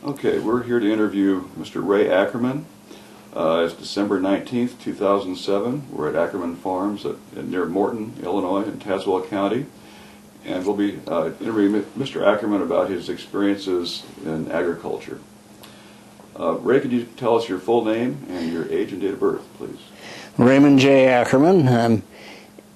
Okay, we're here to interview Mr. Ray Ackerman. It's December 19th, 2007. We're at Ackerman Farms near Morton, Illinois, in Tazewell County. And we'll be interviewing Mr. Ackerman about his experiences in agriculture. Ray, could you tell us your full name and your age and date of birth, please? Raymond J. Ackerman. I'm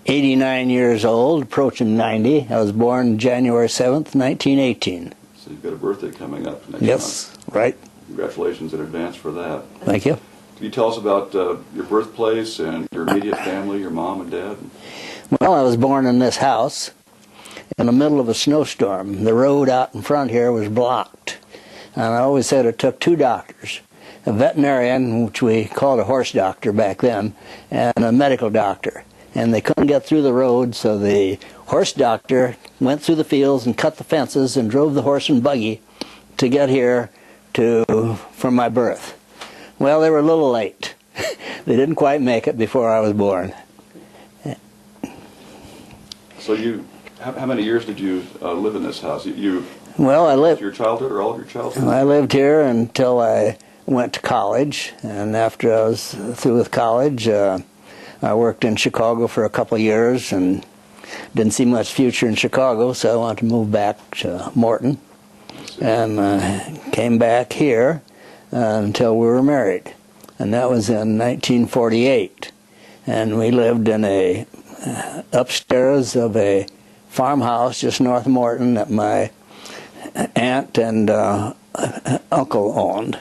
89 years old, approaching 90. I was born January 7th, 1918. So you've got a birthday coming up next month. Yes, right. Congratulations in advance for that. Thank you. Can you tell us about your birthplace and your immediate family, your mom and dad? Well, I was born in this house in the middle of a snowstorm. The road out in front here was blocked. And I always said it took two doctors, a veterinarian, which we called a horse doctor back then, and a medical doctor. And they couldn't get through the road, so the horse doctor went through the fields and cut the fences and drove the horse and buggy to get here for my birth. Well, they were a little late. They didn't quite make it before I was born. So how many years did you live in this house? Well, I lived your childhood or all of your childhood? I lived here until I went to college, and after I was through with college, I worked in Chicago for a couple of years and didn't see much future in Chicago, so I wanted to move back to Morton, and came back here until we were married, and that was in 1948, and we lived in upstairs of a farmhouse just north of Morton that my aunt and uncle owned,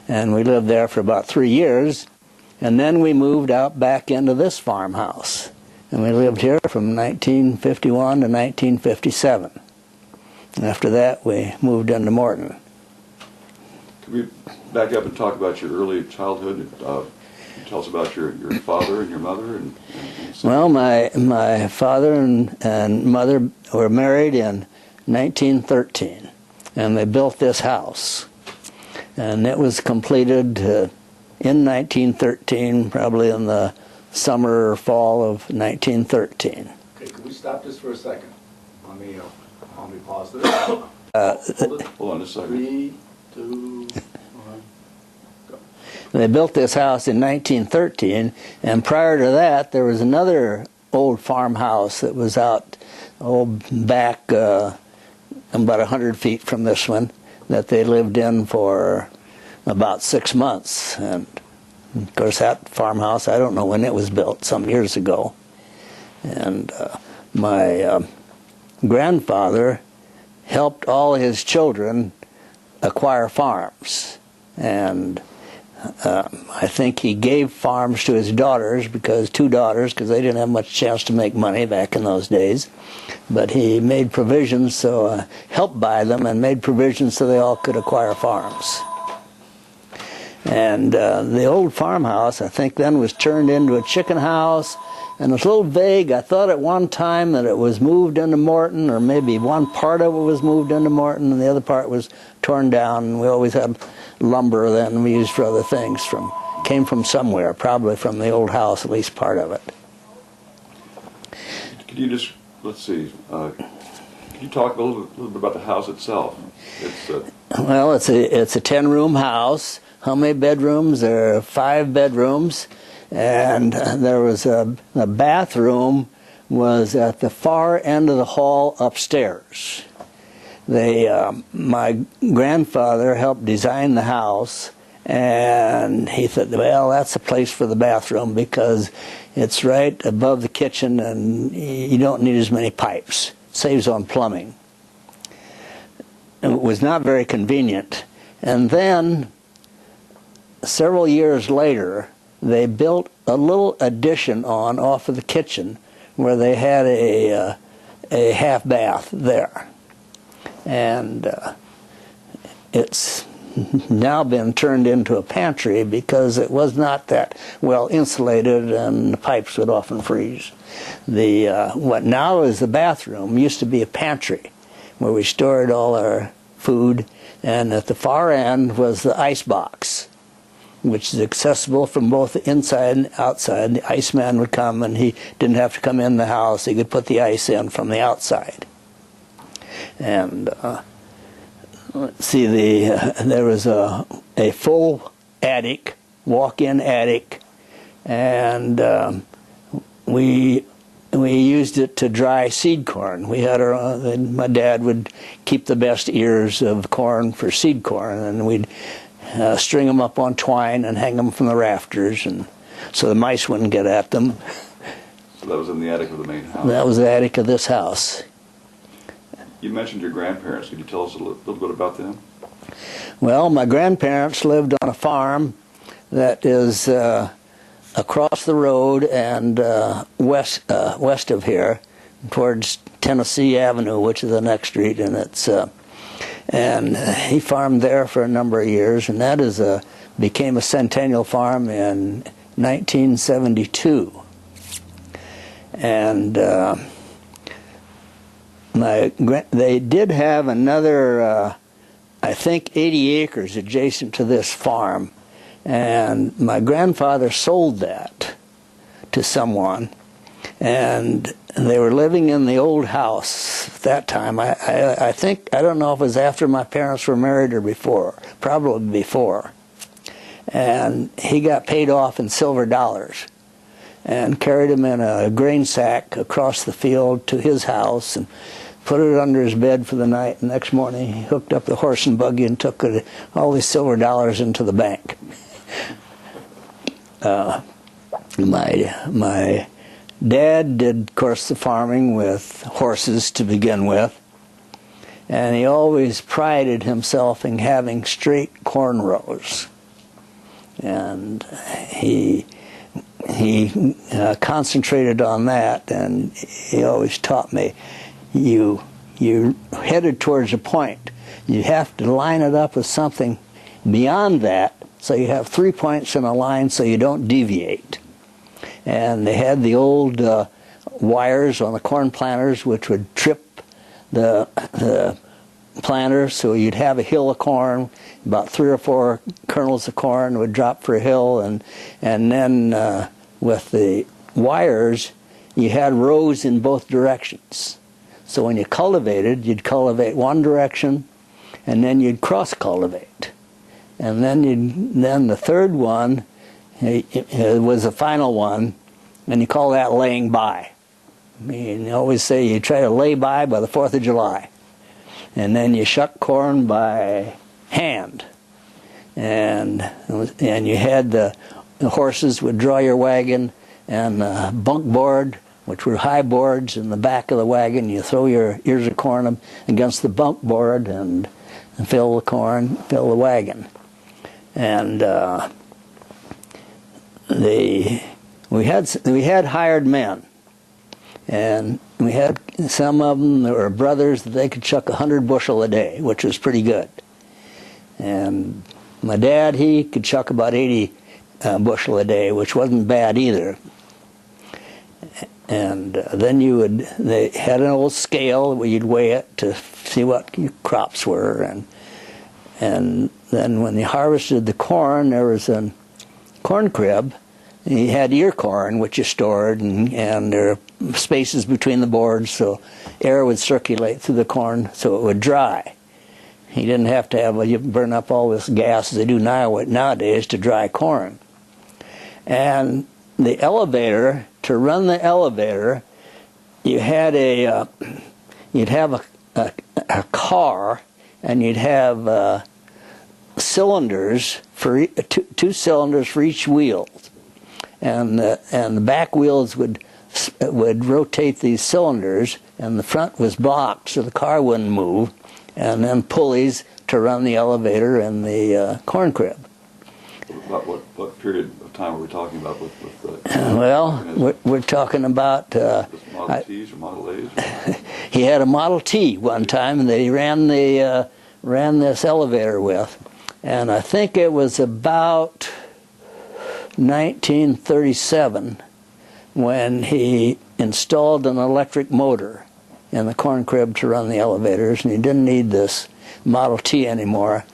and we lived there for about 3 years, and then we moved out back into this farmhouse, and we lived here from 1951 to 1957. After that, we moved into Morton. Can we back up and talk about your early childhood? Tell us about your father and your mother. Well, my father and mother were married in 1913, and they built this house. And it was completed in 1913, probably in the summer or fall of 1913. Okay, can we stop this for a second? Let me pause this. Hold on a second. 3, 2, 1, go. They built this house in 1913, and prior to that, there was another old farmhouse that was out back about 100 feet from this one that they lived in for about 6 months. And of course, that farmhouse, I don't know when it was built, some years ago. And my grandfather helped all his children acquire farms, and I think he gave farms to his daughters, two daughters, because they didn't have much chance to make money back in those days. But he made provisions, so helped by them, and made provisions so they all could acquire farms. And the old farmhouse, I think then, was turned into a chicken house, and it was a little vague. I thought at one time that it was moved into Morton, or maybe one part of it was moved into Morton, and the other part was torn down. And we always had lumber then we used for other things. Came from somewhere, probably from the old house, at least part of it. Could you just, let's see, could you talk a little bit about the house itself? Well, it's a 10-room house. How many bedrooms? There are 5 bedrooms, and there was the bathroom was at the far end of the hall upstairs. My grandfather helped design the house, and he thought, well, that's a place for the bathroom because it's right above the kitchen and you don't need as many pipes. Saves on plumbing. It was not very convenient. And then, several years later, they built a little addition off of the kitchen where they had a half bath there. And it's now been turned into a pantry because it was not that well insulated and the pipes would often freeze. What now is the bathroom used to be a pantry where we stored all our food, and at the far end was the ice box, which is accessible from both the inside and outside. The iceman would come, and he didn't have to come in the house. He could put the ice in from the outside. And let's see, there was a full attic, walk-in attic, and we used it to dry seed corn. We had my dad would keep the best ears of corn for seed corn, and we'd string them up on twine and hang them from the rafters, and so the mice wouldn't get at them. So that was in the attic of the main house? That was the attic of this house. You mentioned your grandparents. Could you tell us a little bit about them? Well, my grandparents lived on a farm that is across the road and west of here, towards Tennessee Avenue, which is the next street, and and he farmed there for a number of years, and that became a centennial farm in 1972. And they did have another, I think, 80 acres adjacent to this farm, and my grandfather sold that to someone, and they were living in the old house at that time. I think, I don't know if it was after my parents were married or before, probably before. And he got paid off in silver dollars and carried him in a grain sack across the field to his house and put it under his bed for the night. The next morning he hooked up the horse and buggy and took all these silver dollars into the bank. My dad did, of course, the farming with horses to begin with, and he always prided himself in having straight corn rows. And he concentrated on that, and he always taught me, you headed towards a point. You have to line it up with something beyond that, so you have 3 points in a line so you don't deviate. And they had the old wires on the corn planters which would trip the planter, so you'd have a hill of corn, about 3 or 4 kernels of corn would drop for a hill, and then with the wires you had rows in both directions. So when you cultivated, you'd cultivate one direction, and then you'd cross cultivate, and then the third one it was the final one, and you call that laying by. I mean, you always say you try to lay by the 4th of July. And then you shuck corn by hand. And you had the horses would draw your wagon, and the bunk board, which were high boards in the back of the wagon. You throw your ears of corn against the bunk board and fill the corn, fill the wagon. And we had hired men, and we had some of them that were brothers that they could chuck 100 bushel a day, which was pretty good. And my dad, he could chuck about 80 bushel a day, which wasn't bad either. And then they had an old scale where you'd weigh it to see what your crops were, and then when they harvested the corn, there was a corn crib. You had ear corn, which you stored, and there are spaces between the boards so air would circulate through the corn so it would dry. He didn't have to you burn up all this gas as they do nowadays to dry corn. And the elevator, to run the elevator, you'd have a car, and you'd have cylinders for two cylinders for each wheel. And the back wheels would rotate these cylinders, and the front was blocked so the car wouldn't move, and then pulleys to run the elevator and the corn crib. What period of time are we talking about with the well, we're talking about Model Ts or Model A's? He had a Model T one time, and they ran this elevator with, and I think it was about 1937 when he installed an electric motor in the corn crib to run the elevators, and he didn't need this Model T anymore,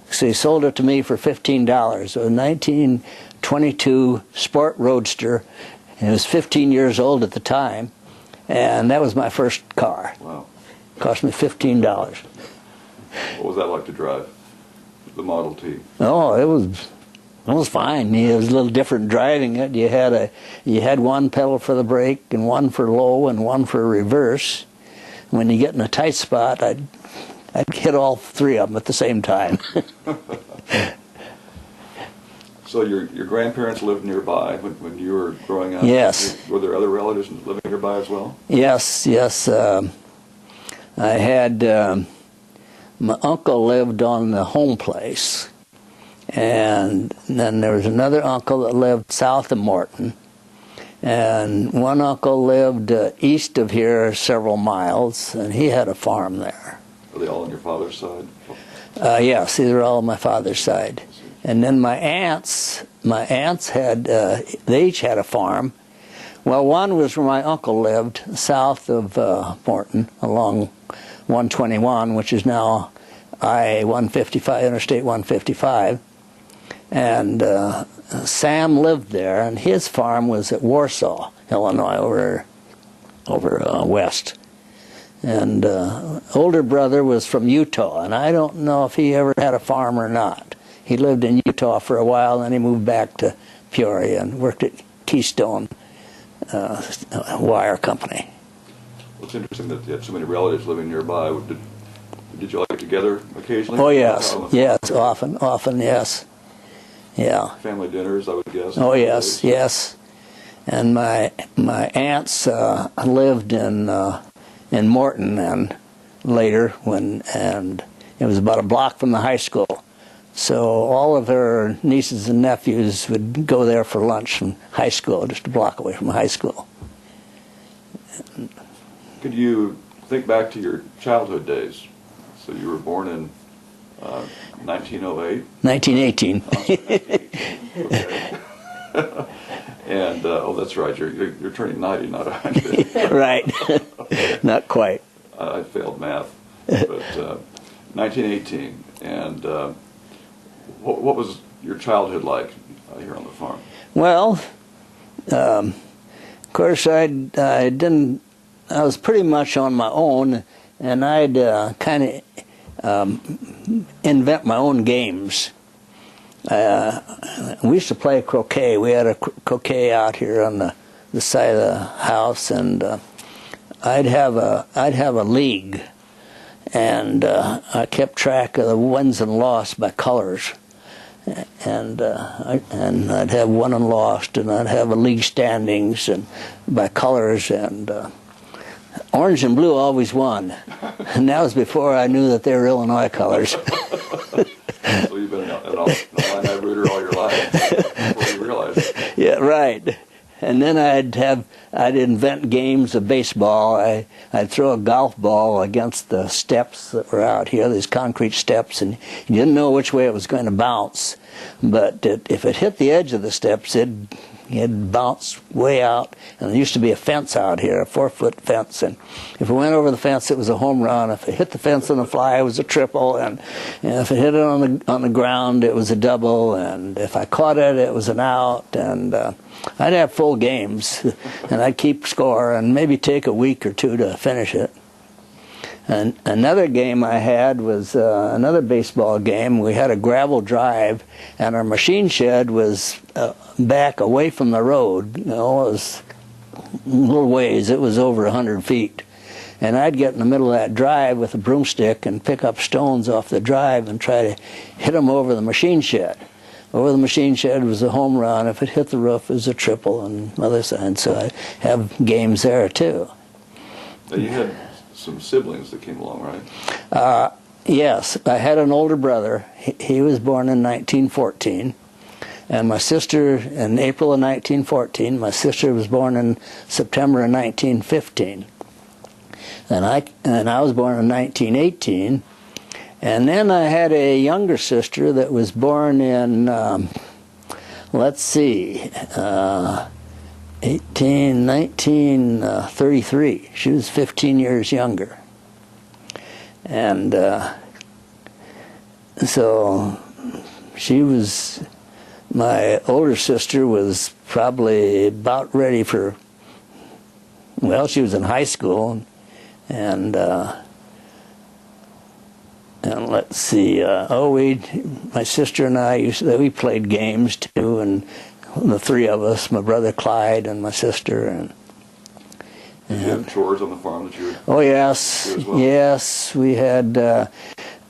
so he sold it to me for $15. It was a 1922 Sport Roadster. It was 15 years old at the time, and that was my first car. Wow. It cost me $15. What was that like to drive the Model T? Oh, it was fine. It was a little different driving it. You had one pedal for the brake and one for low and one for reverse. When you get in a tight spot, I'd hit all three of them at the same time. So your grandparents lived nearby when you were growing up? Yes. Were there other relatives living nearby as well? Yes. I had my uncle lived on the home place, and then there was another uncle that lived south of Morton, and one uncle lived east of here several miles, and he had a farm there. Are they all on your father's side? Yes, these are all on my father's side. And then my aunts had, they each had a farm. Well, one was where my uncle lived, south of Morton, along 121, which is now I-155, Interstate 155. And Sam lived there, and his farm was at Warsaw, Illinois, over west. And older brother was from Utah, and I don't know if he ever had a farm or not. He lived in Utah for a while, and then he moved back to Peoria and worked at Keystone Wire Company. Well, it's interesting that you had so many relatives living nearby. Did you all get together occasionally? Oh, yes. Yes, often, yes. Yeah. Family dinners, I would guess. Oh, yes. And my aunts lived in Morton, and later and it was about a block from the high school. So all of her nieces and nephews would go there for lunch from high school, just a block away from high school. Could you think back to your childhood days? So you were born in 1908? 1918. Okay. And, oh, that's right, you're turning 90, not 100. Right. Not quite. I failed math. But 1918, and what was your childhood like here on the farm? Well, of course, I was pretty much on my own, and I'd kind of invent my own games. We used to play croquet. We had a croquet out here on the side of the house, and I'd have a league, and I kept track of the wins and loss by colors, and I'd have won and lost, and I'd have a league standings and by colors, and orange and blue always won, and that was before I knew that they were Illinois colors. So you've been an Illini rooter all your life before you realized it. Yeah, right. And then I'd invent games of baseball. I'd throw a golf ball against the steps that were out here, these concrete steps, and you didn't know which way it was going to bounce. But if it hit the edge of the steps, it'd bounce way out. And there used to be a fence out here, a 4-foot fence. And if it went over the fence, it was a home run. If it hit the fence on the fly, it was a triple. And if it hit it on the ground, it was a double. And if I caught it, it was an out. And I'd have full games, and I'd keep score and maybe take a week or two to finish it. And another game I had was another baseball game. We had a gravel drive, and our machine shed was back away from the road. You know, it was a little ways. It was over 100 feet. And I'd get in the middle of that drive with a broomstick and pick up stones off the drive and try to hit them over the machine shed. Over the machine shed was a home run. If it hit the roof, it was a triple on the other side. So I have games there, too. Now you had some siblings that came along, right? Yes. I had an older brother. He was born in 1914. And my sister, in April of 1914, my sister was born in September of 1915. And I was born in 1918. And then I had a younger sister that was born in, 1933. She was 15 years younger. And so my older sister was probably about ready for, well, she was in high school, and And let's see. My sister and I we played games too, and the three of us, my brother Clyde and my sister, and. Did you have chores on the farm that you would Oh yes, do as well? yes. We had.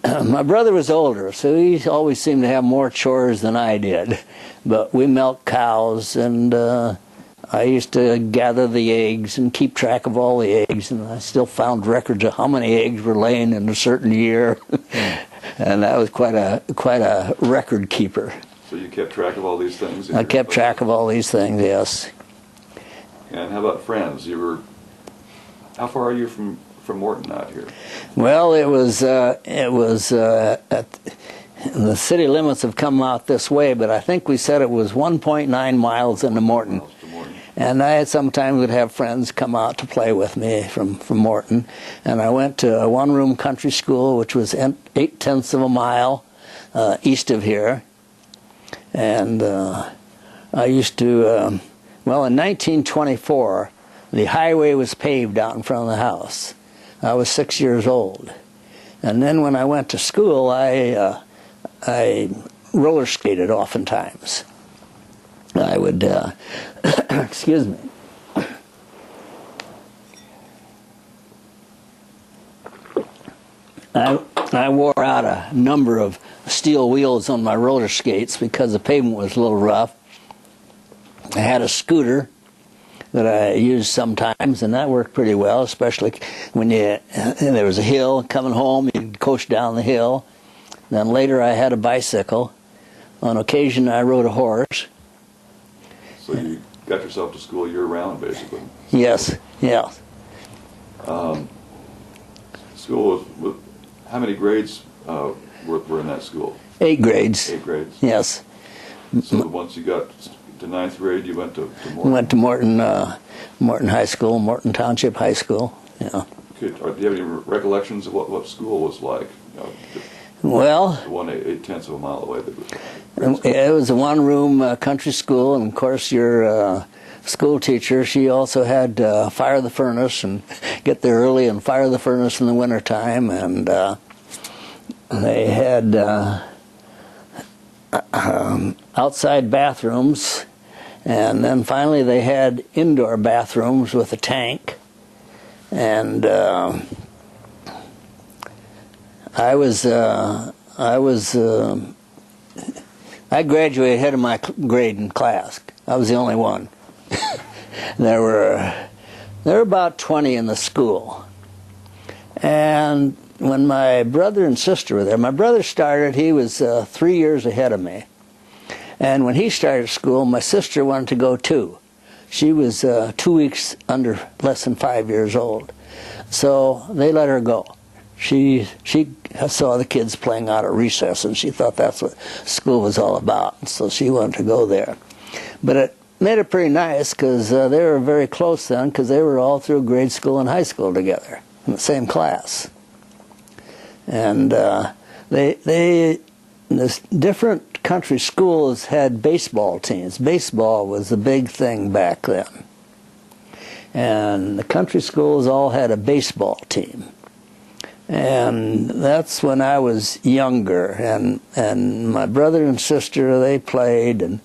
My brother was older, so he always seemed to have more chores than I did. But we milked cows, and I used to gather the eggs and keep track of all the eggs, and I still found records of how many eggs were laying in a certain year, and that was quite a record keeper. So you kept track of all these things? I kept track of all these things, yes. And how about friends? How far are you from Morton out here? Well, it was the city limits have come out this way, but I think we said it was 1.9 miles into Morton. Miles to Morton. And I sometimes would have friends come out to play with me from Morton. And I went to a one-room country school, which was 8/10 of a mile east of here. And I used to, well, in 1924, the highway was paved out in front of the house. I was 6 years old. And then when I went to school, I roller skated oftentimes. I would, excuse me. I wore out a number of steel wheels on my roller skates because the pavement was a little rough. I had a scooter that I used sometimes, and that worked pretty well, especially when there was a hill coming home, you'd coast down the hill. Then later I had a bicycle. On occasion I rode a horse. So you got yourself to school year-round, basically. Yes, yeah. School with how many grades were in that school? 8 grades. 8 grades? Yes. So once you got to 9th grade, you went to Morton? Went to Morton High School, Morton Township High School, yeah. Do you have any recollections of what school was like? Well, The one 8/10 of a mile away. it was a one-room country school, and of course your school teacher, she also had to fire the furnace and get there early and fire the furnace in the wintertime, and they had outside bathrooms, and then finally they had indoor bathrooms with a tank, and I graduated ahead of my grade in class. I was the only one. There were about 20 in the school. And when my brother and sister were there, my brother started, he was 3 years ahead of me. And when he started school, my sister wanted to go too. She was 2 weeks less than 5 years old. So they let her go. She saw the kids playing out at recess, and she thought that's what school was all about. So she wanted to go there. But it made it pretty nice because they were very close then, because they were all through grade school and high school together in the same class. And the different country schools had baseball teams. Baseball was the big thing back then. And the country schools all had a baseball team. And that's when I was younger, and my brother and sister, they played, and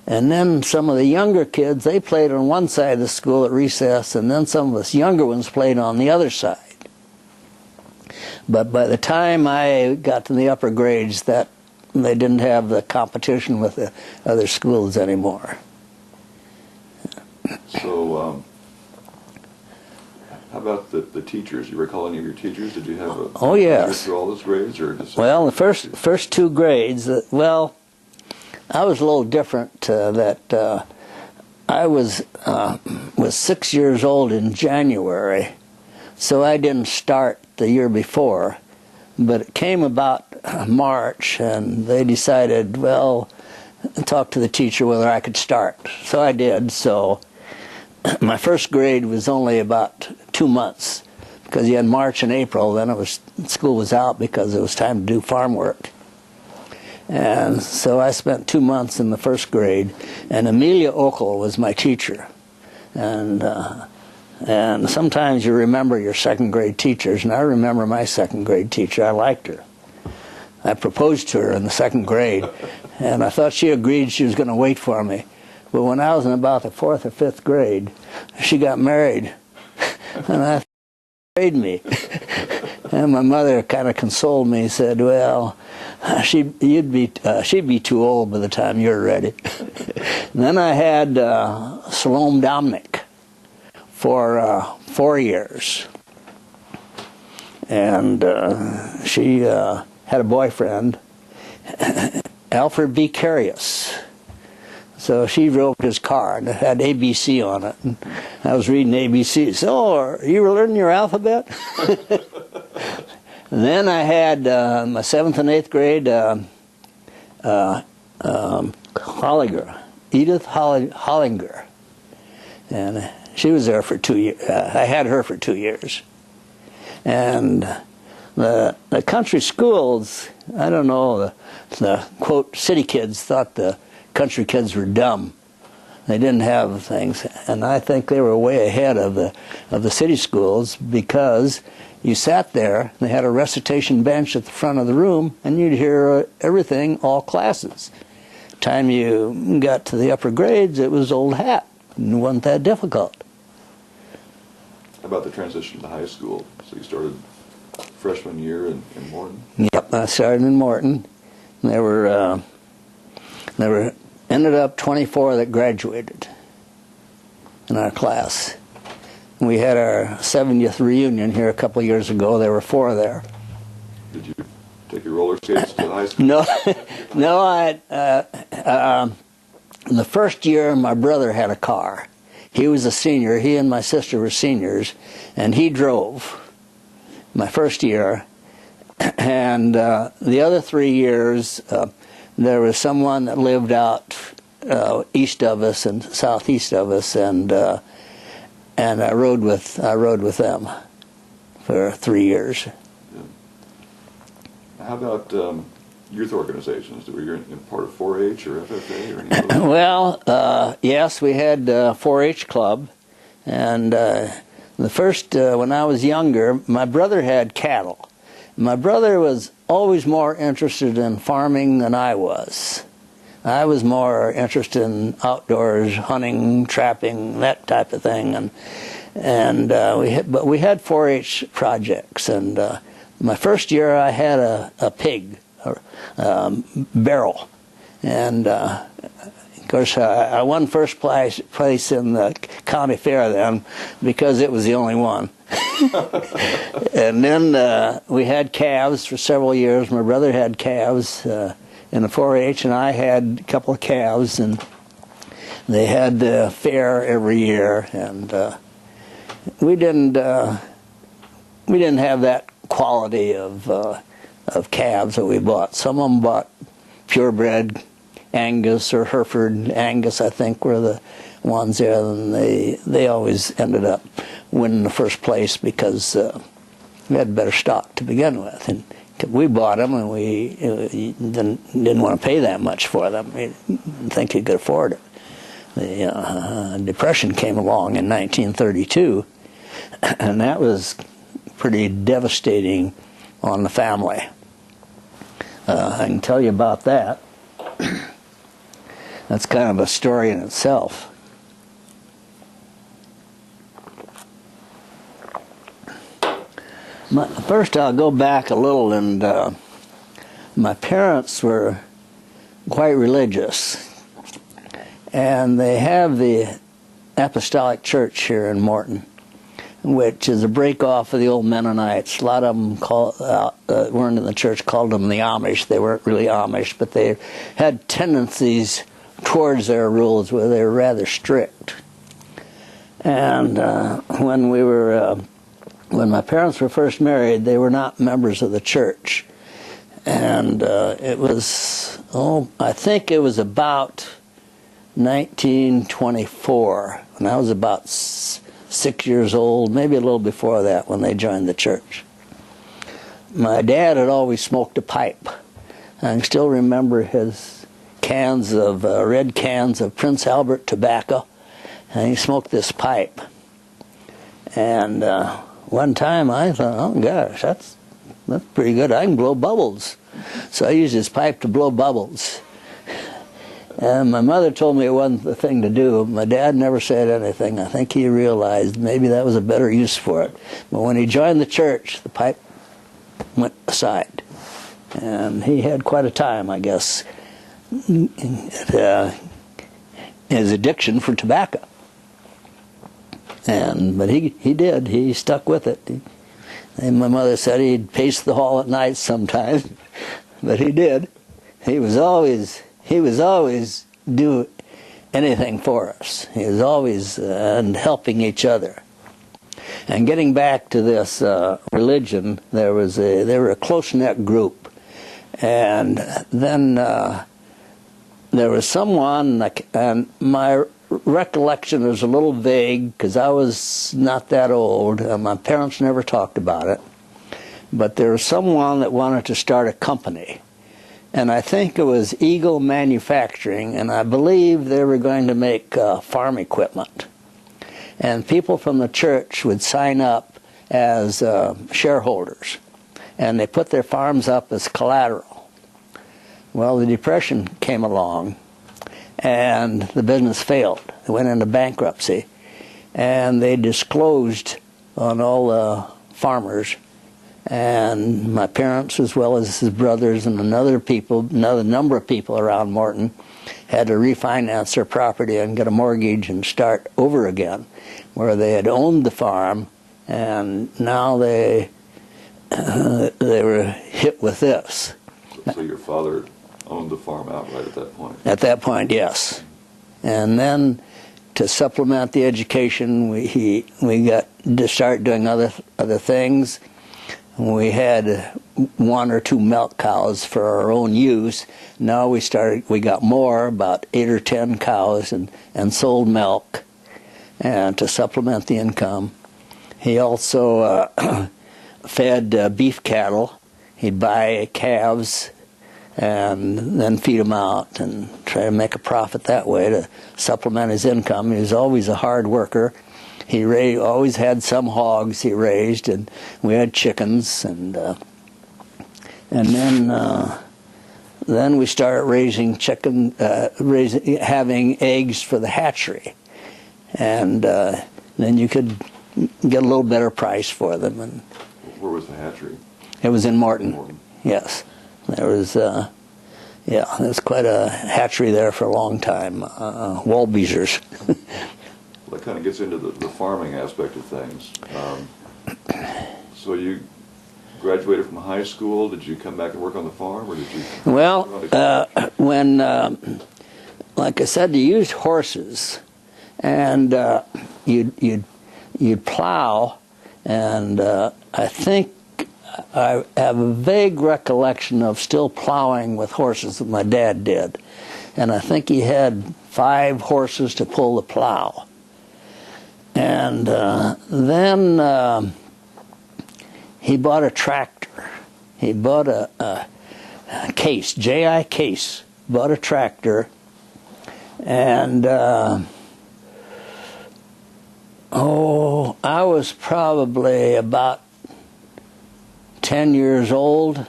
then some of the younger kids, they played on one side of the school at recess, and then some of us younger ones played on the other side. But by the time I got to the upper grades, that they didn't have the competition with the other schools anymore. So, how about the teachers? You recall any of your teachers? Did you have a Oh, yes. through all those grades, or just Well, the first 2 grades, well, I was a little different. I was 6 years old in January, so I didn't start the year before. But it came about March, and they decided, well, talk to the teacher whether I could start. So I did. So my first grade was only about 2 months, because you had March and April. Then school was out because it was time to do farm work. And so I spent 2 months in the first grade, and Amelia Ockel was my teacher. And sometimes you remember your second grade teachers, and I remember my second grade teacher. I liked her. I proposed to her in the 2nd grade, and I thought she agreed she was going to wait for me. But when I was in about the 4th or 5th grade, she got married, and I married me. And my mother kind of consoled me, said, "Well, she'd be too old by the time you're ready." And then I had Salome Dominic for 4 years, and she had a boyfriend, Alfred B. Carius. So she drove his car, and it had ABC on it. And I was reading ABC. So, are you learning your alphabet? And then I had my 7th and 8th grade Hollinger, Edith Hollinger. And she was there for 2 years. I had her for 2 years. And the country schools, I don't know, the quote, city kids thought the country kids were dumb. They didn't have things, and I think they were way ahead of the city schools, because you sat there, they had a recitation bench at the front of the room, and you'd hear everything, all classes. Time you got to the upper grades, it was old hat, and it wasn't that difficult. How about the transition to high school? So you started freshman year in Morton? Yep, I started in Morton. There were ended up 24 that graduated in our class. We had our 70th reunion here a couple of years ago. There were 4 there. Did you take your roller skates to the high school? No, no. In the first year, my brother had a car. He was a senior. He and my sister were seniors, and he drove my first year. And the other 3 years, there was someone that lived out east of us and southeast of us, and I rode with them for 3 years. Yeah. How about youth organizations? Were you in part of 4-H or FFA or any of those? Well, yes, we had 4-H club, and the first when I was younger, my brother had cattle. My brother was always more interested in farming than I was. I was more interested in outdoors, hunting, trapping, that type of thing, but we had 4-H projects. And my first year, I had a pig, barrel, and of course I won first place in the county fair then, because it was the only one. And then we had calves for several years. My brother had calves in the 4-H, and I had a couple of calves, and they had the fair every year. And we didn't have that quality of calves that we bought. Some of them bought purebred Angus or Hereford Angus, I think, were the ones there, and they always ended up winning the first place, because we had better stock to begin with. And we bought them, and we didn't want to pay that much for them. We didn't think you could afford it. The Depression came along in 1932, and that was pretty devastating on the family. I can tell you about that. That's kind of a story in itself. First, I'll go back a little, and my parents were quite religious, and they have the Apostolic Church here in Morton, which is a break-off of the old Mennonites. A lot of them weren't in the church, called them the Amish. They weren't really Amish, but they had tendencies towards their rules where they were rather strict. And when my parents were first married, they were not members of the church. And it was, I think it was about 1924, when I was about 6 years old, maybe a little before that, when they joined the church. My dad had always smoked a pipe. I can still remember his red cans of Prince Albert tobacco, and he smoked this pipe. And one time I thought, oh gosh, that's pretty good. I can blow bubbles. So I used his pipe to blow bubbles. And my mother told me it wasn't the thing to do. My dad never said anything. I think he realized maybe that was a better use for it. But when he joined the church, the pipe went aside. And he had quite a time, I guess, his addiction for tobacco. But he did. He stuck with it. And my mother said he'd pace the hall at night sometimes, but he did. He was always do anything for us. He was always and helping each other. And getting back to this religion, they were a close-knit group, and then there was someone, and my recollection is a little vague because I was not that old. My parents never talked about it, but there was someone that wanted to start a company. And I think it was Eagle Manufacturing, and I believe they were going to make farm equipment. And people from the church would sign up as shareholders, and they put their farms up as collateral. Well, the Depression came along, and the business failed. It went into bankruptcy, and they disclosed on all the farmers, and my parents, as well as his brothers and another number of people around Morton, had to refinance their property and get a mortgage and start over again, where they had owned the farm, and now they were hit with this. So your father owned the farm outright at that point? At that point, yes. And then to supplement the education, we got to start doing other things. We had 1 or 2 milk cows for our own use. Now we got more, about 8 or 10 cows, and sold milk and to supplement the income. He also fed beef cattle. He'd buy calves and then feed them out and try to make a profit that way to supplement his income. He was always a hard worker. He always had some hogs he raised, and we had chickens, and then we started raising having eggs for the hatchery, and then you could get a little better price for them. And where was the hatchery? It was in Morton. Yes, there was quite a hatchery there for a long time. Woolbeezers. Well, that kind of gets into the farming aspect of things. So you graduated from high school. Did you come back and work on the farm, or did you? Well, when, like I said, you used horses, and you'd plow, and I think I have a vague recollection of still plowing with horses that my dad did, and I think he had 5 horses to pull the plow. And then he bought a tractor. He bought a Case, J.I. Case, bought a tractor, and I was probably about 10 years old.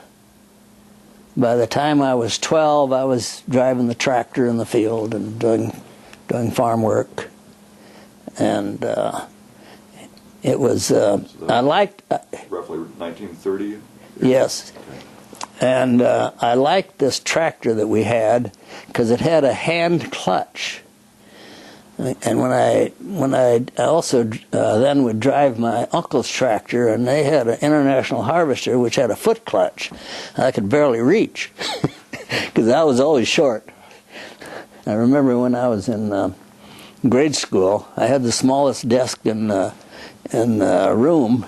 By the time I was 12, I was driving the tractor in the field and doing farm work. And it was, I liked... roughly 1930? Yes. And I liked this tractor that we had because it had a hand clutch. And when I also then would drive my uncle's tractor, and they had an International Harvester which had a foot clutch. I could barely reach because I was always short. I remember when I was in grade school, I had the smallest desk in the room,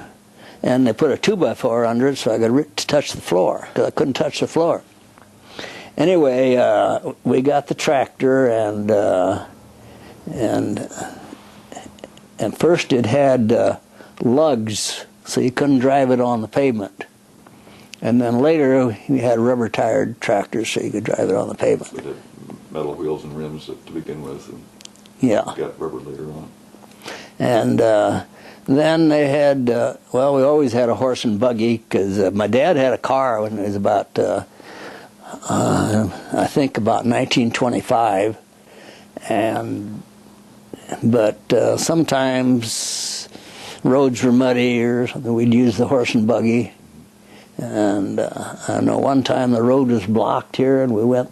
and they put a 2x4 under it so I could touch the floor, because I couldn't touch the floor. Anyway, we got the tractor, and first it had lugs, so you couldn't drive it on the pavement. And then later we had rubber-tired tractors, so you could drive it on the pavement. So they had metal wheels and rims to begin with. And yeah. Got rubber later on. And then they had, we always had a horse and buggy, because my dad had a car when he was about I think about 1925, but sometimes roads were muddy or something. We'd use the horse and buggy. And I know one time the road was blocked here, and we went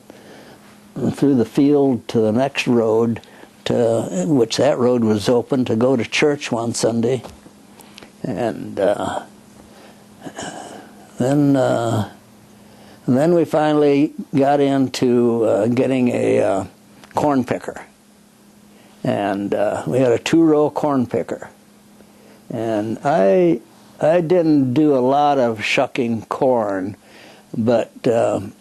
through the field to the next road, which that road was open to go to church one Sunday. And then we finally got into getting a corn picker. And we had a 2-row corn picker. And I didn't do a lot of shucking corn, but to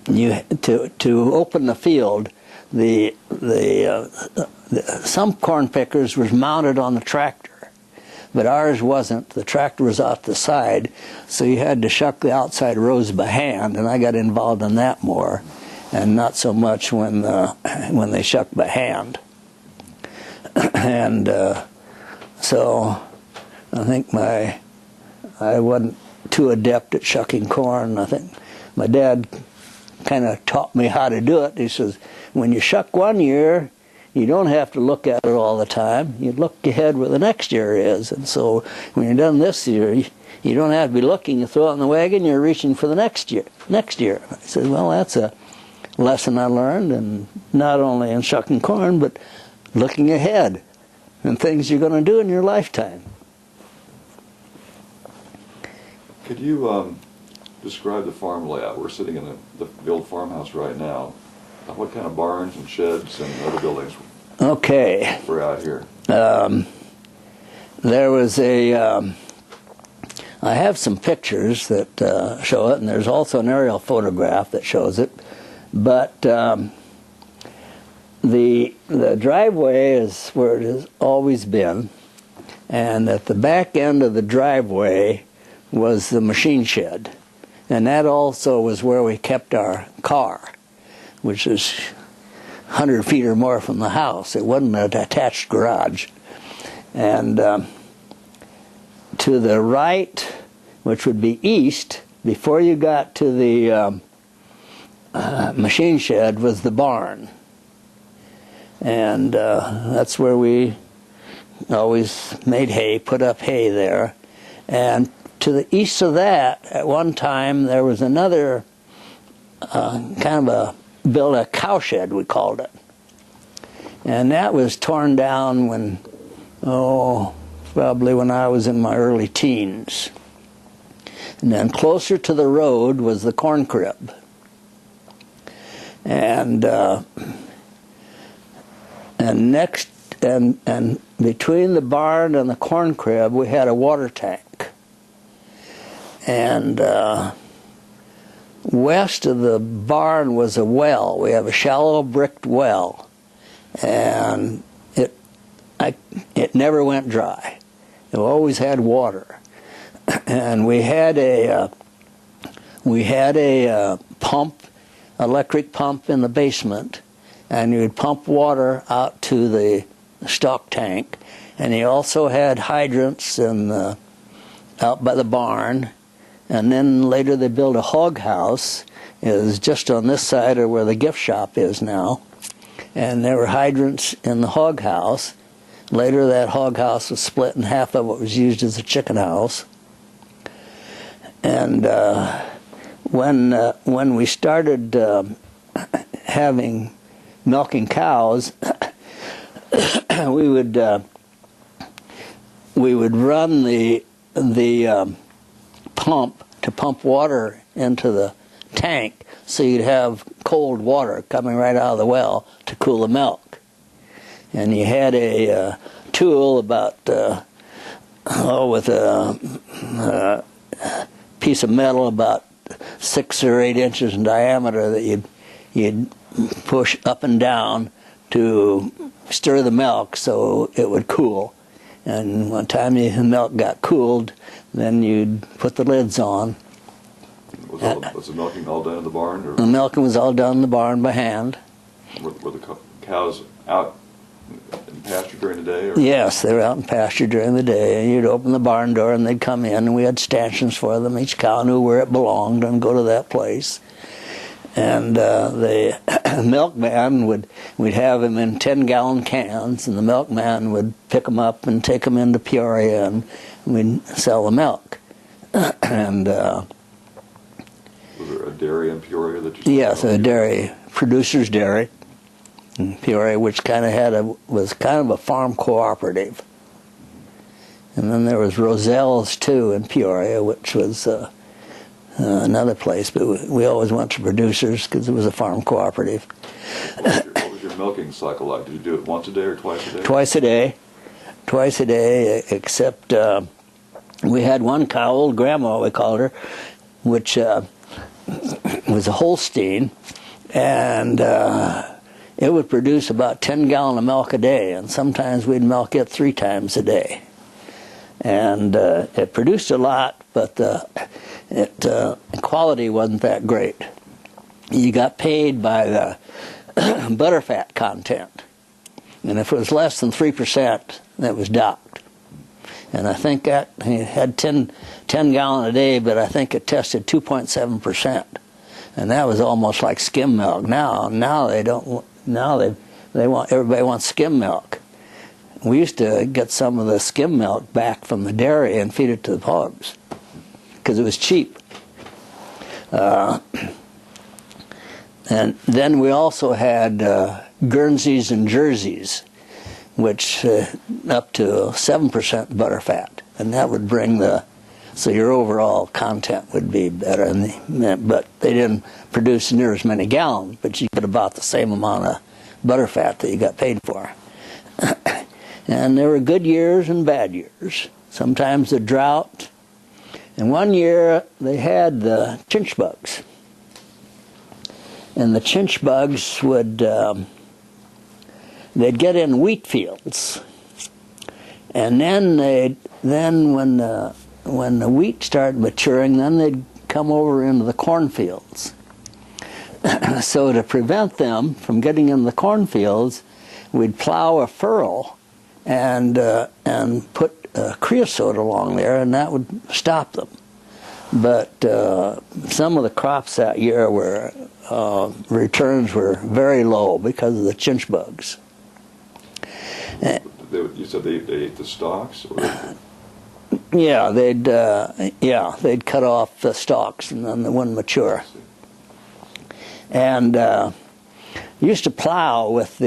open the field, some corn pickers was mounted on the tractor, but ours wasn't. The tractor was off the side, so you had to shuck the outside rows by hand, and I got involved in that more, and not so much when they shucked by hand. And so I think I wasn't too adept at shucking corn. I think my dad kind of taught me how to do it. He says, when you shuck one year, you don't have to look at it all the time. You look ahead where the next year is. And so when you're done this year, you don't have to be looking. You throw it in the wagon, you're reaching for the next year. I said, well, that's a lesson I learned, and not only in shucking corn, but looking ahead and things you're going to do in your lifetime. Could you describe the farm layout? We're sitting in the old farmhouse right now. What kind of barns and sheds and other buildings were out here? There was I have some pictures that show it, and there's also an aerial photograph that shows it. But the driveway is where it has always been, and at the back end of the driveway was the machine shed, and that also was where we kept our car, which is 100 feet or more from the house. It wasn't an attached garage. And to the right, which would be east, before you got to the machine shed, was the barn. And that's where we always made hay, put up hay there. And to the east of that, at one time, there was another built a cowshed, we called it. And that was torn down when, probably when I was in my early teens. And then closer to the road was the corn crib. And between the barn and the corn crib, we had a water tank. And west of the barn was a well. We have a shallow bricked well, and it never went dry. It always had water. And we had a pump, electric pump in the basement, and you would pump water out to the stock tank. And he also had hydrants out by the barn. And then later they built a hog house. It was just on this side of where the gift shop is now. And there were hydrants in the hog house. Later that hog house was split, and half of it was used as a chicken house. And when we started milking cows, we would run the pump to pump water into the tank, so you'd have cold water coming right out of the well to cool the milk. And you had a tool about with a piece of metal about 6 or 8 inches in diameter that you'd push up and down to stir the milk so it would cool. And one time the milk got cooled, then you'd put the lids on. Was the milking all done in the barn? Or? The milking was all done in the barn by hand. Were the cows out in pasture during the day? Or? Yes, they were out in pasture during the day. And you'd open the barn door and they'd come in, and we had stanchions for them. Each cow knew where it belonged and go to that place. the milkman we'd have him in 10-gallon cans, and the milkman would pick them up and take them into Peoria, and we'd sell the milk. And was there a dairy in Peoria that you? yes, a dairy, Producer's Dairy in Peoria, which was kind of a farm cooperative. And then there was Roselle's too in Peoria, which was another place, but we always went to Producers because it was a farm cooperative. What was your milking cycle like? Did you do it once a day or twice a day? Twice a day, except we had one cow, old grandma we called her, which was a Holstein, and it would produce about 10 gallons of milk a day, and sometimes we'd milk it 3 times a day. And it produced a lot, but the quality wasn't that great. You got paid by the butterfat content, and if it was less than 3%, that was docked. And I think that it had 10 gallons a day, but I think it tested 2.7%, and that was almost like skim milk. Now they don't. Now everybody wants skim milk. We used to get some of the skim milk back from the dairy and feed it to the hogs because it was cheap. And then we also had Guernseys and Jerseys, which up to 7% butterfat, and that would bring so your overall content would be better. But they didn't produce near as many gallons, but you get about the same amount of butterfat that you got paid for. And there were good years and bad years. Sometimes a drought. And one year they had the chinch bugs. And the chinch bugs would, they'd get in wheat fields. And then when the wheat started maturing, then they'd come over into the cornfields. So to prevent them from getting in the cornfields, we'd plow a furrow and put creosote along there, and that would stop them. But some of the crops that year returns were very low because of the chinch bugs. You said they ate the stalks? Or? Yeah, they'd cut off the stalks and then they wouldn't mature. And used to plow with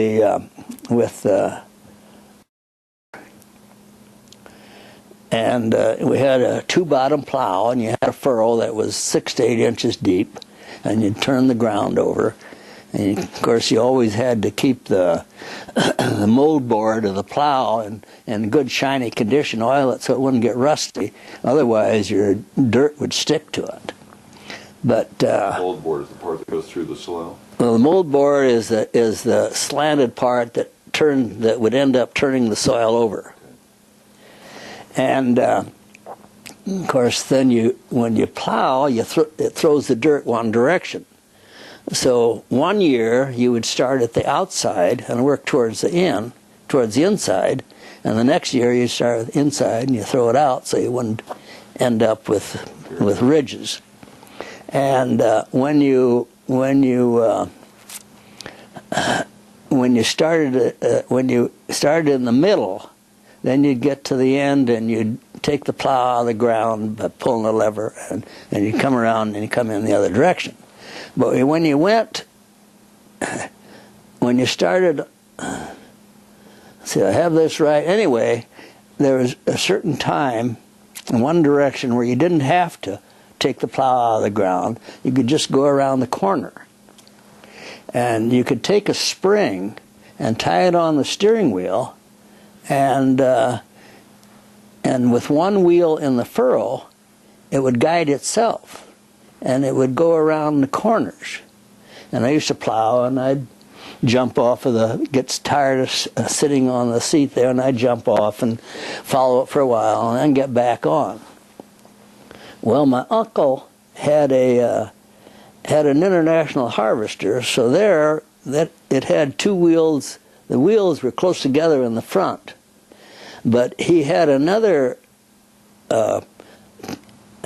and we had a 2-bottom plow, and you had a furrow that was 6 to 8 inches deep, and you'd turn the ground over. And of course, you always had to keep the mold board of the plow in good shiny condition, oil it so it wouldn't get rusty. Otherwise, your dirt would stick to it. But the mold board is the part that goes through the soil. Well, the mold board is the slanted part that would end up turning the soil over. And of course, then when you plow, it throws the dirt one direction. So one year you would start at the outside and work towards the inside, and the next year you start at the inside and you throw it out so you wouldn't end up with ridges. And when you started in the middle, then you'd get to the end and you'd take the plow out of the ground by pulling the lever, and you'd come around and you come in the other direction. But when you started, see, I have this right. Anyway, there was a certain time in one direction where you didn't have to take the plow out of the ground. You could just go around the corner. And you could take a spring and tie it on the steering wheel, and with one wheel in the furrow, it would guide itself, and it would go around the corners. And I used to plow, and I'd jump off gets tired of sitting on the seat there, and I'd jump off and follow it for a while, and then get back on. Well, my uncle had an international harvester, so it had 2 wheels. The wheels were close together in the front, but he had another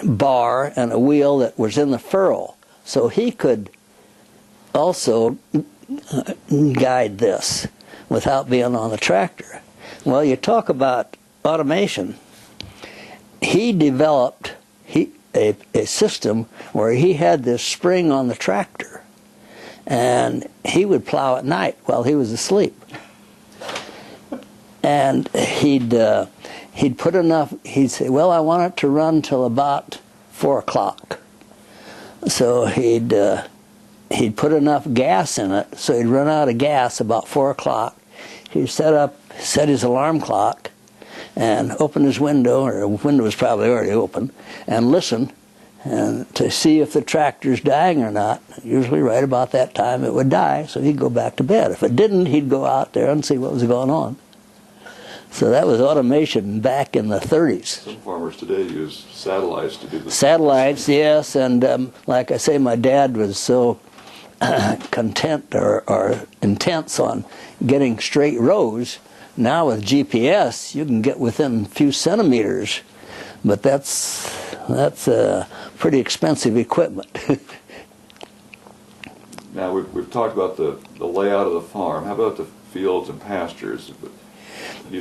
bar and a wheel that was in the furrow, so he could also guide this without being on the tractor? Well, you talk about automation. He developed a system where he had this spring on the tractor, and he would plow at night while he was asleep. And he'd put enough. He'd say, "Well, I want it to run till about 4 o'clock." So he'd put enough gas in it, so he'd run out of gas about 4 o'clock. He'd set his alarm clock, and open his window, or the window was probably already open, and listen and to see if the tractor's dying or not. Usually right about that time it would die, so he'd go back to bed. If it didn't, he'd go out there and see what was going on. So that was automation back in the 30s. Some farmers today use satellites to do this. Satellites, yes, and like I say, my dad was so content or intense on getting straight rows. Now with GPS, you can get within a few centimeters, but that's pretty expensive equipment. Now we've talked about the layout of the farm. How about the fields and pastures? You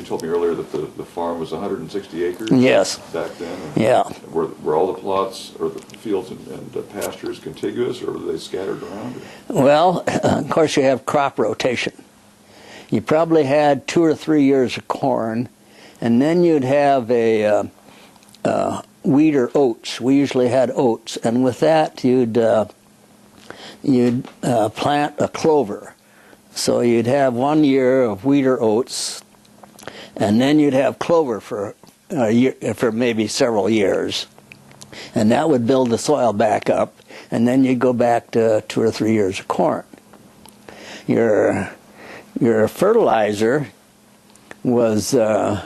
told me earlier that the farm was 160 acres. Yes. Back then. Yeah. Were all the plots or the fields and pastures contiguous, or were they scattered around? Well, of course you have crop rotation. You probably had 2 or 3 years of corn, and then you'd have a wheat or oats. We usually had oats, and with that you'd plant a clover. So you'd have 1 year of wheat or oats, and then you'd have clover for a year, for maybe several years, and that would build the soil back up, and then you'd go back to 2 or 3 years of corn. Your fertilizer was from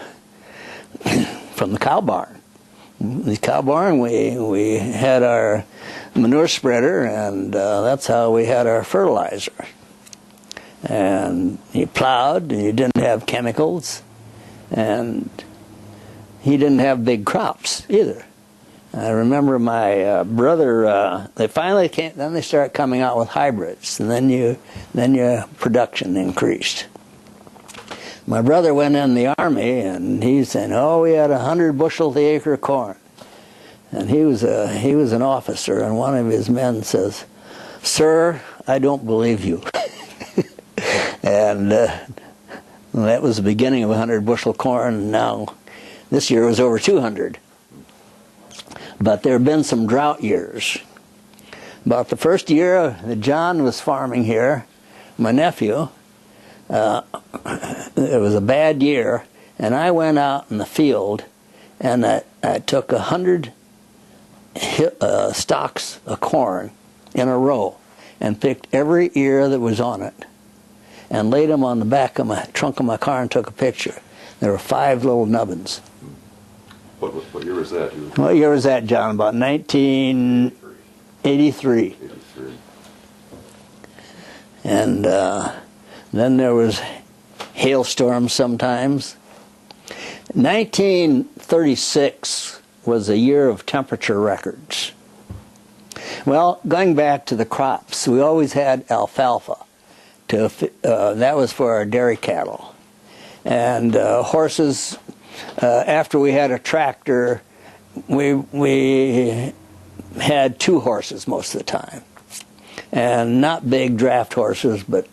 the cow barn. The cow barn, we had our manure spreader, and that's how we had our fertilizer. And you plowed, and you didn't have chemicals, and he didn't have big crops either. I remember my brother, they finally came, then they started coming out with hybrids, and then your production increased. My brother went in the Army, and he's saying, "Oh, we had 100 bushel the acre of corn." And he was an officer, and one of his men says, "Sir, I don't believe you." And that was the beginning of 100 bushel corn, and now this year was over 200. But there have been some drought years. About the first year that John was farming here, my nephew, it was a bad year, and I went out in the field, and I took 100 stalks of corn in a row and picked every ear that was on it and laid them on the back of my trunk of my car and took a picture. There were 5 little nubbins. What year was that? What year was that, John? About 1983. 83. And then there was hailstorms sometimes. 1936 was a year of temperature records. Well, going back to the crops, we always had alfalfa. That was for our dairy cattle. And horses, after we had a tractor, we had 2 horses most of the time. And not big draft horses, but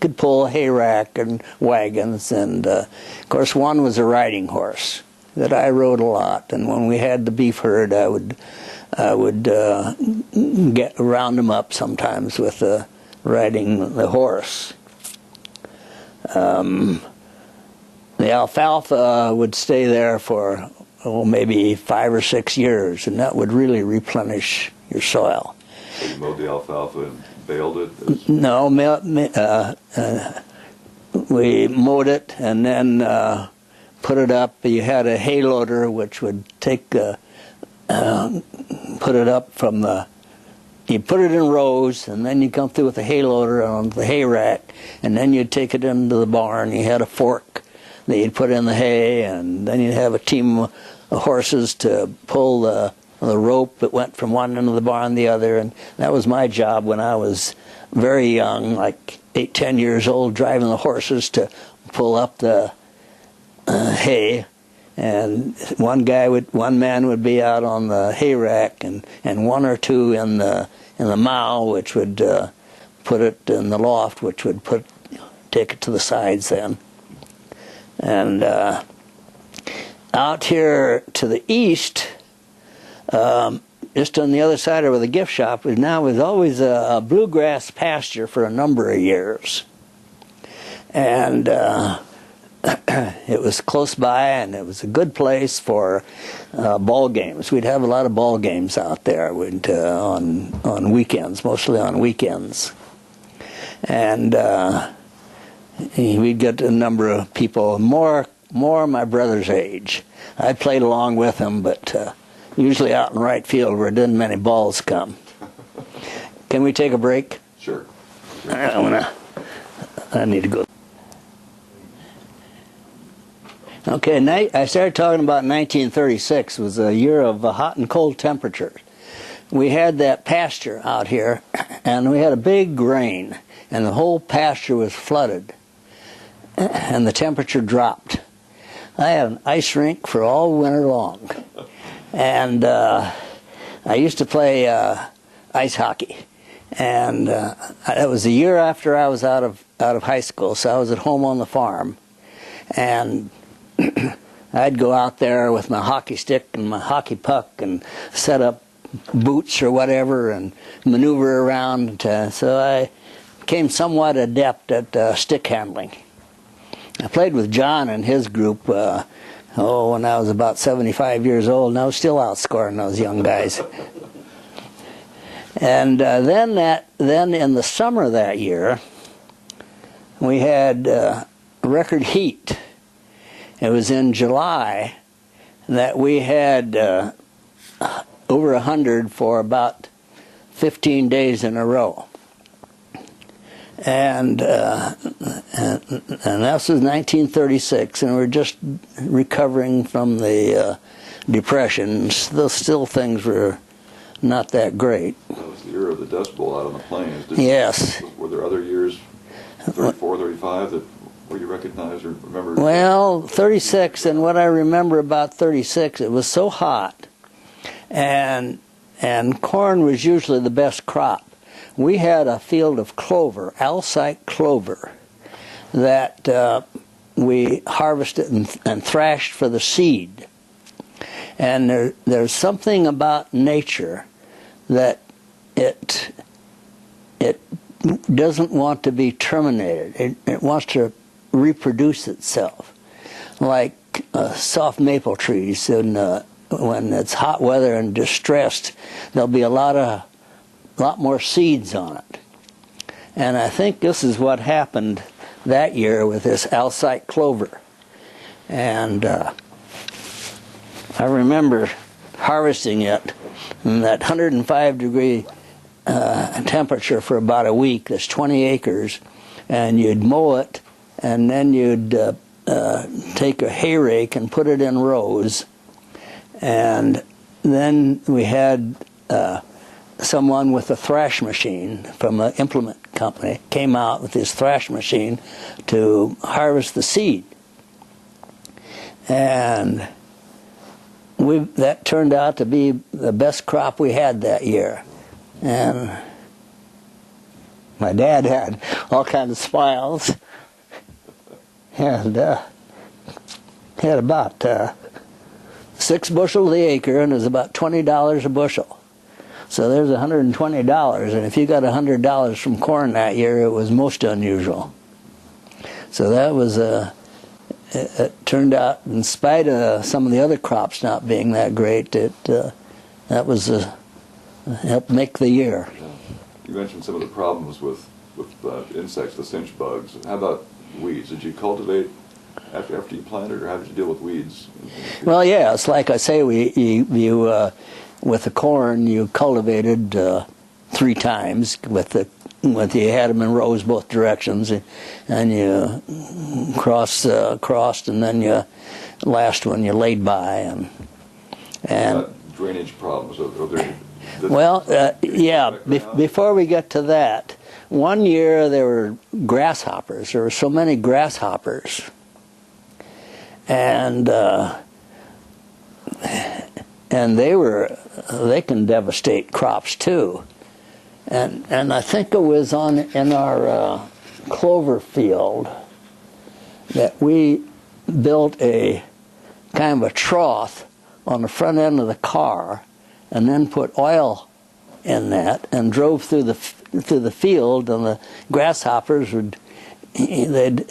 could pull a hay rack and wagons. And of course, one was a riding horse that I rode a lot. And when we had the beef herd, I would round them up sometimes with riding the horse. The alfalfa would stay there for maybe 5 or 6 years, and that would really replenish your soil. So you mowed the alfalfa and baled it? No, we mowed it and then put it up. You had a hay loader which would take put it up from the. You put it in rows, and then you come through with the hay loader on the hay rack, and then you'd take it into the barn. You had a fork that you'd put in the hay, and then you'd have a team of horses to pull the the rope that went from one end of the barn to the other, and that was my job when I was very young, like 8, 10 years old, driving the horses to pull up the hay. And one man would be out on the hay rack, and one or two in the mow, which would put it in the loft, which would take it to the sides then. And out here to the east, just on the other side of where the gift shop is now, was always a bluegrass pasture for a number of years. And it was close by, and it was a good place for ball games. We'd have a lot of ball games out there on weekends, mostly on weekends. And we'd get a number of people, more my brother's age. I played along with him, but usually out in right field where didn't many balls come. Can we take a break? Sure. I need to go. Okay, I started talking about 1936. It was a year of hot and cold temperatures. We had that pasture out here, and we had a big rain, and the whole pasture was flooded, and the temperature dropped. I had an ice rink for all winter long, and I used to play ice hockey, and it was a year after I was out of high school, so I was at home on the farm, and I'd go out there with my hockey stick and my hockey puck and set up boots or whatever and maneuver around. So I became somewhat adept at stick handling. I played with John and his group when I was about 75 years old, and I was still outscoring those young guys. And then in the summer that year, we had record heat. It was in July that we had over 100 for about 15 days in a row. And this was 1936, and we're just recovering from the Depression. Still things were not that great. That was the year of the Dust Bowl out on the plains. Yes. Were there other years, 34, 35, that where you recognized or remember? Well, 36, and what I remember about 36, it was so hot, and corn was usually the best crop. We had a field of clover, Alsike clover, that we harvested and thrashed for the seed. And there's something about nature that it doesn't want to be terminated. It wants to reproduce itself, like soft maple trees. And when it's hot weather and distressed, there'll be a lot more seeds on it. And I think this is what happened that year with this Alsike clover. And I remember harvesting it in that 105-degree temperature for about a week. That's 20 acres, and you'd mow it, and then you'd take a hay rake and put it in rows. And then we had someone with a thrash machine from an implement company came out with his thrash machine to harvest the seed. And that turned out to be the best crop we had that year. And my dad had all kinds of spoils, and had about 6 bushels the acre, and it was about $20 a bushel. So there's $120, and if you got $100 from corn that year, it was most unusual. So that was it turned out, in spite of some of the other crops not being that great, that was helped make the year. You mentioned some of the problems with insects, the cinch bugs. How about weeds? Did you cultivate after you planted, or how did you deal with weeds? Well, yeah, it's like I say, you with the corn, you cultivated 3 times you had them in rows both directions, and you crossed, and then last one you laid by, and drainage drainage problems? Are there, Well, yeah, before we get to that, one year there were grasshoppers. There were so many grasshoppers. And they can devastate crops too. And I think it was in our clover field that we built a kind of a trough on the front end of the car, and then put oil in that and drove through the field, and the grasshoppers they'd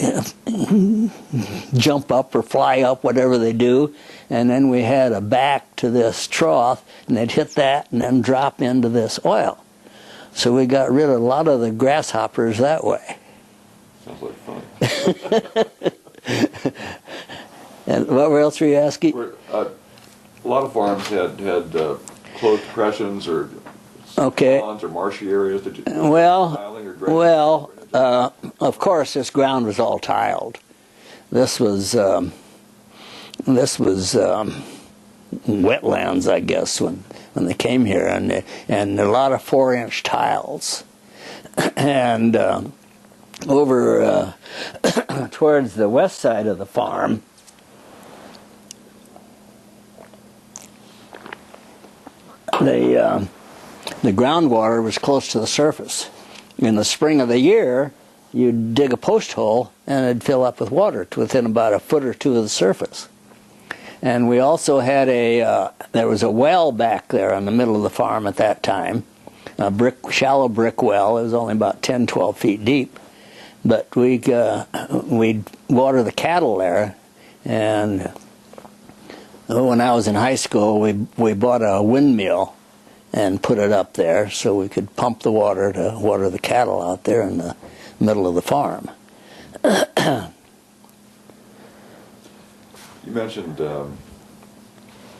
jump up or fly up, whatever they do, and then we had a back to this trough, and they'd hit that and then drop into this oil. So we got rid of a lot of the grasshoppers that way. Sounds like fun. And what else were you asking? A lot of farms had closed depressions or ponds or marshy areas. Did you tiling or drainage? Of course, this ground was all tiled. This was wetlands, I guess, when they came here, and a lot of 4-inch tiles. And over towards the west side of the farm, the groundwater was close to the surface. In the spring of the year, you'd dig a post hole and it'd fill up with water to within about a foot or two of the surface. And we also had there was a well back there in the middle of the farm at that time, a shallow brick well. It was only about 10, 12 feet deep. But we'd water the cattle there, and when I was in high school, we bought a windmill and put it up there so we could pump the water to water the cattle out there in the middle of the farm. You mentioned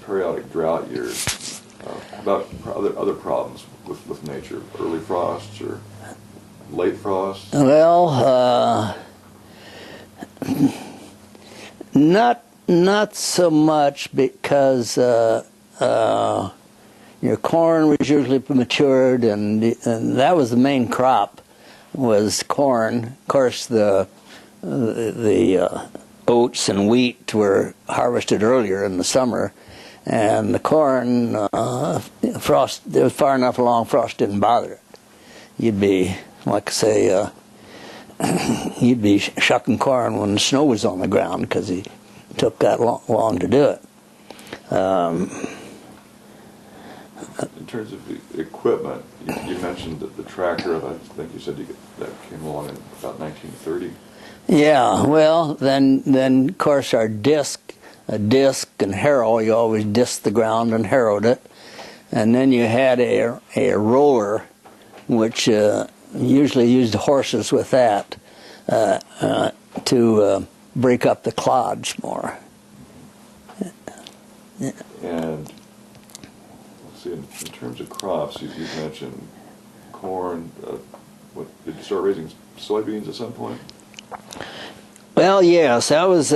periodic drought years. About other problems with nature, early frosts or late frosts? Well, not so much, because your corn was usually matured, and that was the main crop, was corn. Of course, the oats and wheat were harvested earlier in the summer, and the corn, frost, it was far enough along, frost didn't bother it. You'd be, like I say, you'd be shucking corn when the snow was on the ground, because it took that long to do it. In terms of the equipment, you mentioned that the tractor, I think you said that came along in about 1930. Yeah, well, then of course our disc and harrow, you always disced the ground and harrowed it. And then you had a roller, which usually used horses with that to break up the clods more. And let's see, in terms of crops, you mentioned corn. Did you start raising soybeans at some point? Well, yes, that was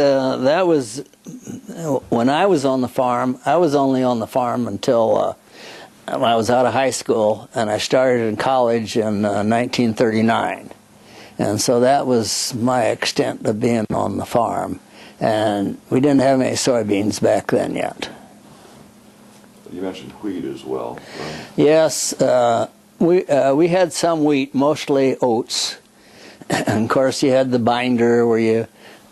when I was on the farm. I was only on the farm until I was out of high school, and I started in college in 1939. And so that was my extent of being on the farm. And we didn't have any soybeans back then yet. You mentioned wheat as well, right? Yes, we had some wheat, mostly oats. And of course, you had the binder where you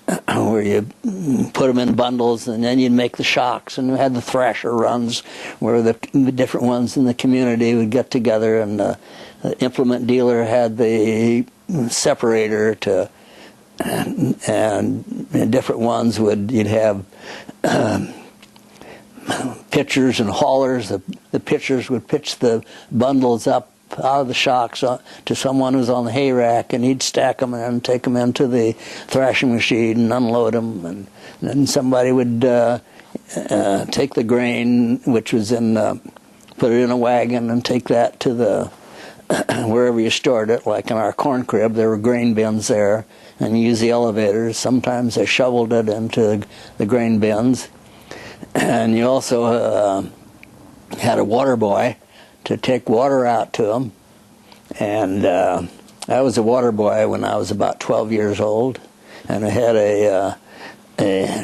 put them in bundles, and then you'd make the shocks. And we had the thrasher runs where the different ones in the community would get together, and the implement dealer had the separator and different ones you'd have pitchers and haulers. The pitchers would pitch the bundles up out of the shocks to someone who's on the hay rack, and he'd stack them and take them into the thrashing machine and unload them. And then somebody would take the grain, which was put it in a wagon, and take that to the wherever you stored it. Like in our corn crib, there were grain bins there, and you use the elevators. Sometimes they shoveled it into the grain bins. And you also had a water boy to take water out to them, and I was a water boy when I was about 12 years old, and I had a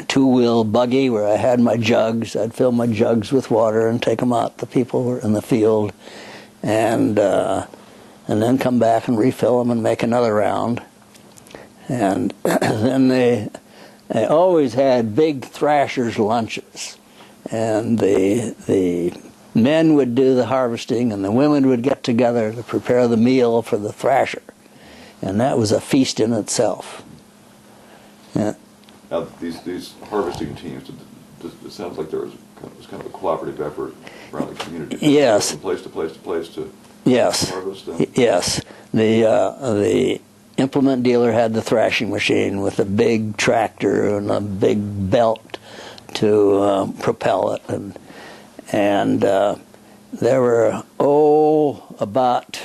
two-wheel buggy where I had my jugs. I'd fill my jugs with water and take them out to people who were in the field, and then come back and refill them and make another round. And then they always had big thrashers' lunches, and the men would do the harvesting, and the women would get together to prepare the meal for the thrasher, and that was a feast in itself. Yeah. Now, these harvesting teams, it sounds like there was kind of a cooperative effort around the community. Yes. From place to place to place to Yes. harvest them. Yes. The implement dealer had the thrashing machine with a big tractor and a big belt to propel it, and there were about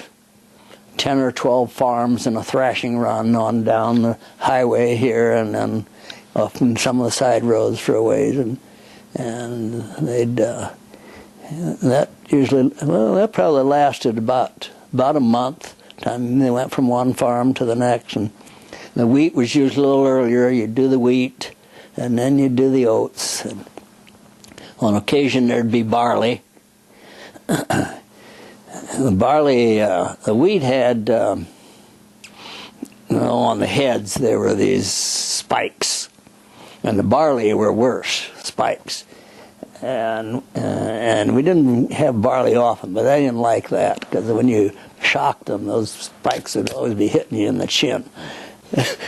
10 or 12 farms in a thrashing run on down the highway here, and then up in some of the side roads for a ways, and they'd that probably lasted about a month. Time they went from one farm to the next, and the wheat was usually a little earlier. You'd do the wheat, and then you'd do the oats. And on occasion there'd be barley. The barley, the wheat had, on the heads there were these spikes, and the barley were worse, spikes. And we didn't have barley often, but I didn't like that, because when you shocked them, those spikes would always be hitting you in the chin.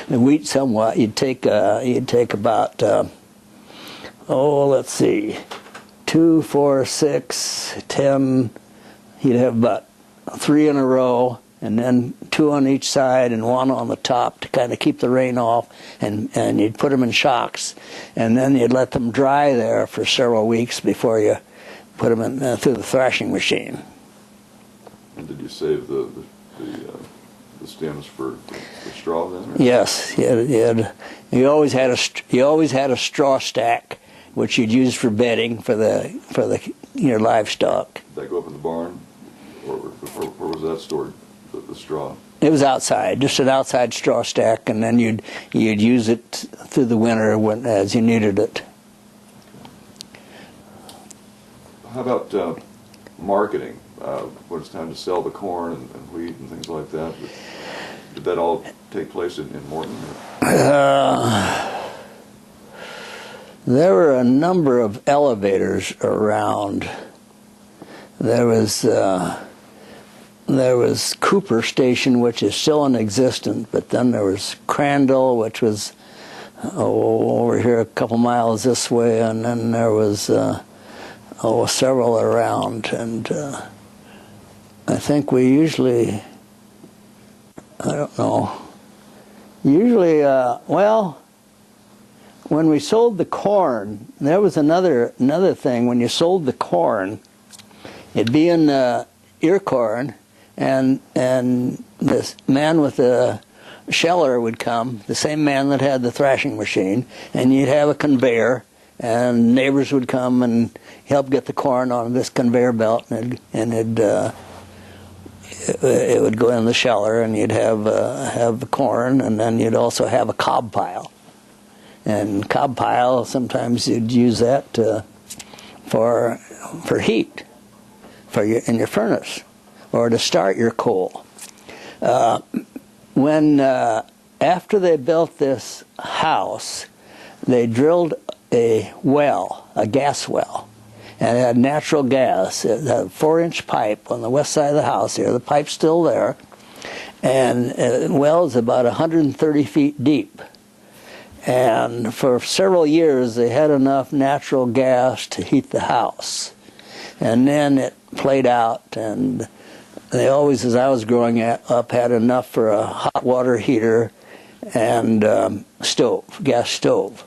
The wheat, somewhat, you'd take about, let's see, 2, 4, 6, 10. You'd have about 3 in a row, and then 2 on each side and 1 on the top to kind of keep the rain off, and you'd put them in shocks, and then you'd let them dry there for several weeks before you put them in through the thrashing machine. And did you save the stems for straw then? Or? Yes, you always had a straw stack, which you'd use for bedding for your livestock. Did that go up in the barn, or where was that stored? The straw. It was outside, just an outside straw stack, and then you'd use it through the winter as you needed it. How about marketing? When it's time to sell the corn and wheat and things like that, did that all take place in Morton? There were a number of elevators around. There was Cooper Station, which is still in existence, but then there was Crandall, which was over here a couple miles this way, and then there was several around, and I think we usually, when we sold the corn, there was another thing. When you sold the corn, it'd be in ear corn, and this man with the sheller would come, the same man that had the thrashing machine, and you'd have a conveyor, and neighbors would come and help get the corn on this conveyor belt, and it would go in the sheller, and you'd have the corn, and then you'd also have a cob pile. And cob pile, sometimes you'd use that for heat in your furnace, or to start your coal. After they built this house, they drilled a gas well, and it had natural gas. It had a 4-inch pipe on the west side of the house here. The pipe's still there, and the well is about 130 feet deep. And for several years, they had enough natural gas to heat the house. And then it played out, and they always, as I was growing up, had enough for a hot water heater and gas stove.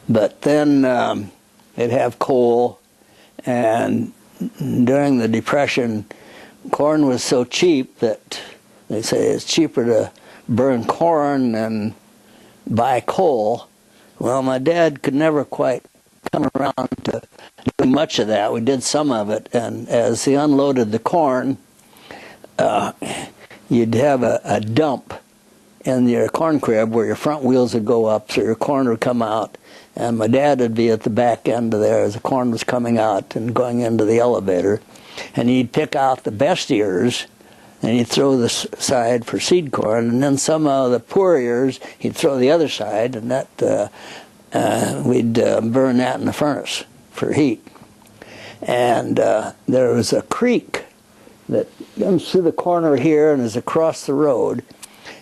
But then they'd have coal, and during the Depression, corn was so cheap that they say it's cheaper to burn corn than buy coal. Well, my dad could never quite come around to do much of that. We did some of it, and as they unloaded the corn, you'd have a dump in your corn crib where your front wheels would go up so your corn would come out, and my dad would be at the back end of there as the corn was coming out and going into the elevator, and he'd pick out the best ears and he'd throw the side for seed corn, and then some of the poor ears he'd throw the other side, and that we'd burn that in the furnace for heat. And there was a creek that comes through the corner here and is across the road,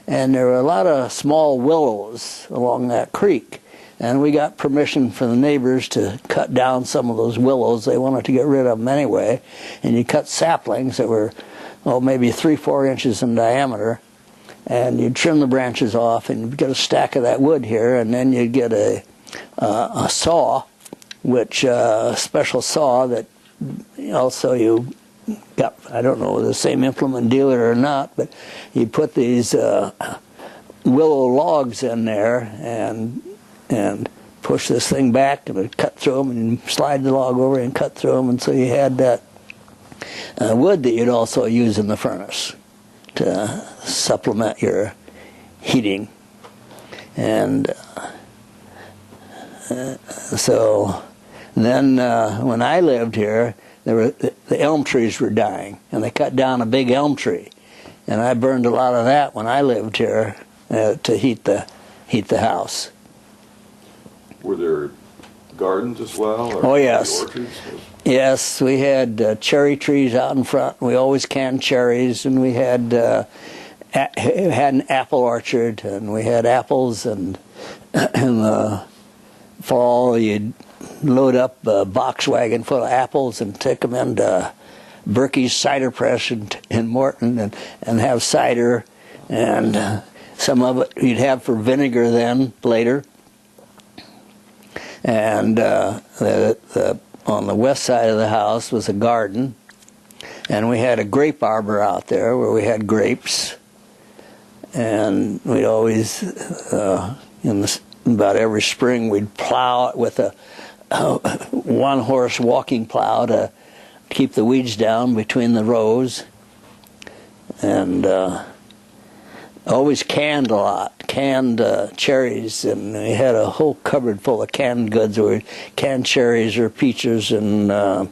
and there were a lot of small willows along that creek, and we got permission from the neighbors to cut down some of those willows. They wanted to get rid of them anyway, and you cut saplings that were maybe 3-4 inches in diameter, and you'd trim the branches off, and you'd get a stack of that wood here, and then you'd get a saw, which a special saw that also you got, I don't know, the same implement dealer or not, but you put these willow logs in there and push this thing back and it'd cut through them, and slide the log over and cut through them, and so you had that wood that you'd also use in the furnace to supplement your heating. And so then when I lived here, the elm trees were dying, and they cut down a big elm tree, and I burned a lot of that when I lived here to heat the house. Were there gardens as well? Or oh yes, orchards? Yes, we had cherry trees out in front. We always canned cherries, and we had an apple orchard, and we had apples. And in the fall, you'd load up a box wagon full of apples and take them into Berkey's cider press in Morton and have cider, and some of it you'd have for vinegar then later. And on the west side of the house was a garden, and we had a grape arbor out there where we had grapes, and we'd always about every spring we'd plow it with a one-horse walking plow to keep the weeds down between the rows, and always canned a lot, canned cherries, and we had a whole cupboard full of canned goods, where canned cherries or peaches, and of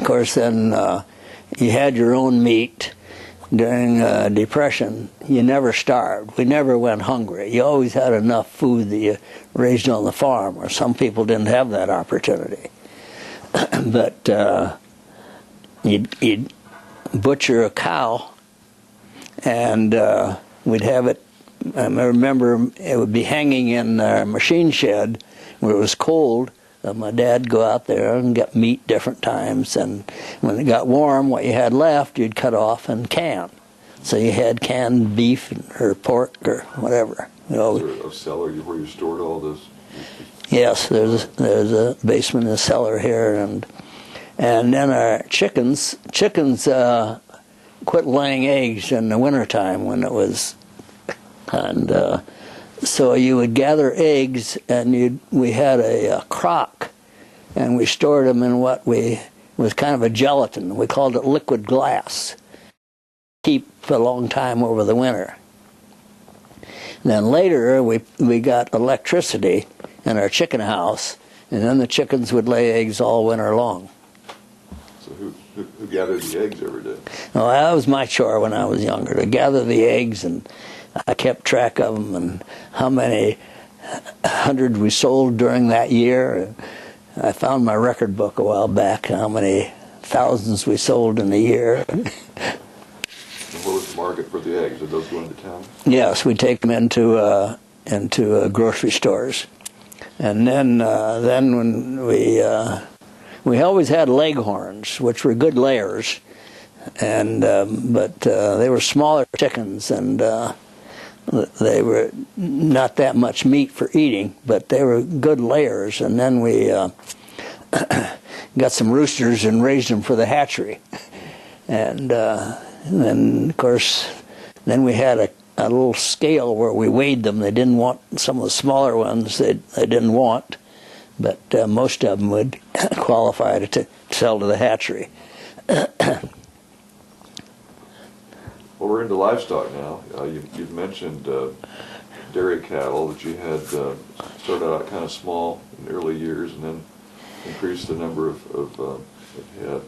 course then you had your own meat. During Depression, you never starved. We never went hungry. You always had enough food that you raised on the farm, or some people didn't have that opportunity. But you'd butcher a cow, and we'd have it, I remember it would be hanging in our machine shed where it was cold. My dad would go out there and get meat different times, and when it got warm, what you had left, you'd cut off and can. So you had canned beef or pork or whatever. Is there a cellar where you stored all this? Yes, there's a basement and a cellar here, and then our chickens quit laying eggs in the wintertime when it was, and so you would gather eggs, and we had a crock, and we stored them in what was kind of a gelatin. We called it liquid glass. Keep for a long time over the winter. Then later we got electricity in our chicken house, and then the chickens would lay eggs all winter long. So who gathered the eggs every day? Well, that was my chore when I was younger, to gather the eggs, and I kept track of them and how many hundred we sold during that year. I found my record book a while back, how many thousands we sold in a year. What was the market for the eggs? Did those go into town? Yes, we take them into grocery stores, and then when we always had leghorns, which were good layers, and but they were smaller chickens, and they were not that much meat for eating, but they were good layers. And then we got some roosters and raised them for the hatchery, and then of course then we had a little scale where we weighed them. They didn't want some of the smaller ones. They didn't want, but most of them would qualify to sell to the hatchery. Well, we're into livestock now. You've mentioned dairy cattle that you had started out kind of small in the early years and then increased the number of head.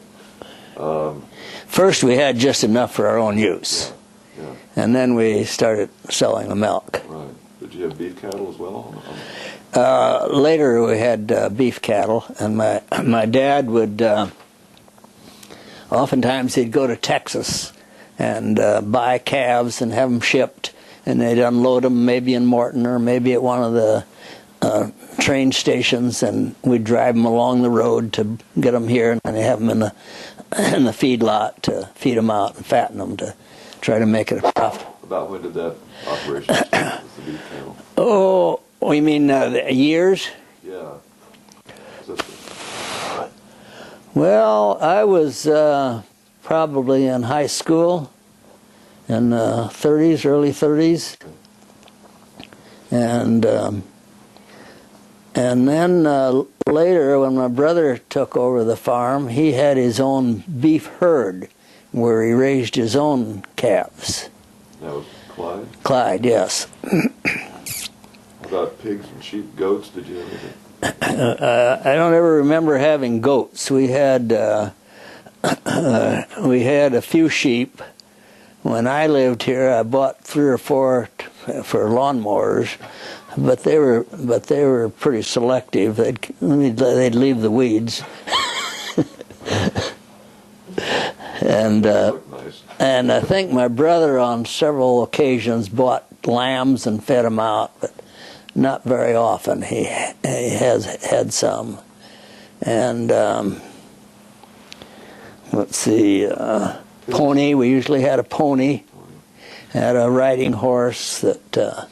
First, we had just enough for our own use, Yeah. and then we started selling the milk. Right. Did you have beef cattle as well? Later, we had beef cattle, and my dad would oftentimes he'd go to Texas and buy calves and have them shipped, and they'd unload them maybe in Morton or maybe at one of the train stations, and we'd drive them along the road to get them here, and then they have them in the feed lot to feed them out and fatten them to try to make it a profit. About when did that operation start with the beef cattle? Oh, you mean the years? Yeah. Well, I was probably in high school in the 30s, early 30s, and then later, when my brother took over the farm, he had his own beef herd where he raised his own calves. That was Clyde? Clyde, yes. How about pigs and sheep, goats? Did you have anything? I don't ever remember having goats. We had a few sheep. When I lived here, I bought 3 or 4 for lawnmowers, but they were pretty selective. They'd leave the weeds. And Nice. and I think my brother on several occasions bought lambs and fed them out, but not very often. He has had some. And let's see, pony. We usually had a pony. Had a riding horse that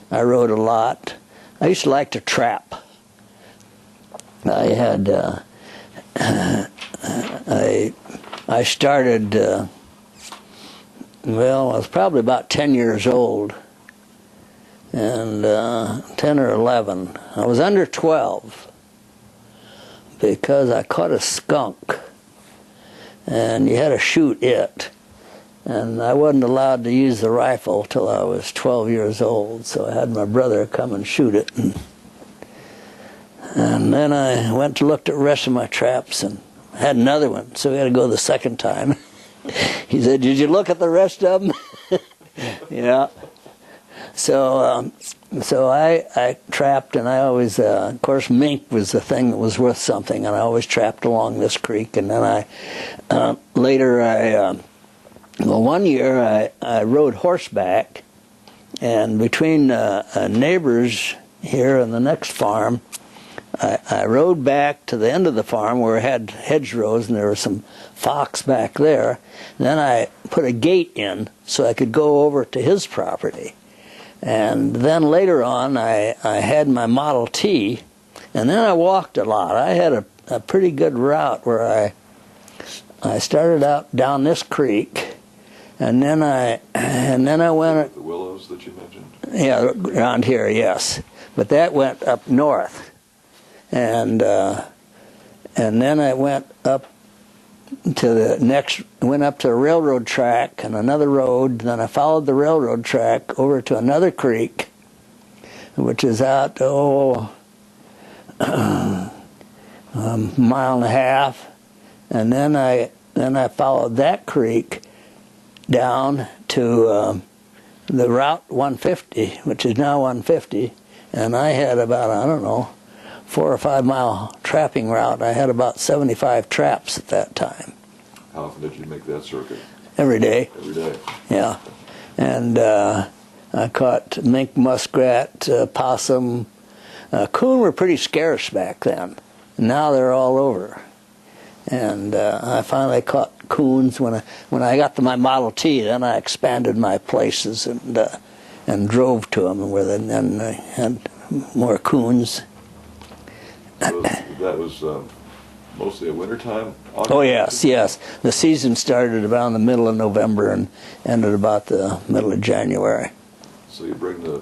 I rode a lot. I used to like to trap. I had I started. Well, I was probably about 10 years old, and 10 or 11. I was under 12 because I caught a skunk, and you had to shoot it. And I wasn't allowed to use the rifle till I was 12 years old, so I had my brother come and shoot it. And then I went to look at the rest of my traps and had another one, so we had to go the second time. He said, "Did you look at the rest of them?" Yeah. So I trapped, and I always, of course, mink was the thing that was worth something, and I always trapped along this creek. And then well, one year I rode horseback, and between neighbors here and the next farm, I rode back to the end of the farm where it had hedgerows, and there was some fox back there. And then I put a gate in so I could go over to his property. And then later on, I had my Model T, and then I walked a lot. I had a pretty good route where I started out down this creek, and then I went. The willows that you mentioned? Yeah, around here, yes. But that went up north. And then I went up to the railroad track and another road. Then I followed the railroad track over to another creek, which is out a mile and a half. And then I followed that creek down to the Route 150, which is now 150. And I had about, I don't know, 4 or 5 mile trapping route. I had about 75 traps at that time. How often did you make that circuit? Every day. Every day. Yeah. And I caught mink, muskrat, possum. Coon were pretty scarce back then. Now they're all over. And I finally caught coons when I got to my Model T. Then I expanded my places and drove to them where then I had more coons. So that was mostly a wintertime? Oh, yes. The season started about in the middle of November and ended about the middle of January. So you bring the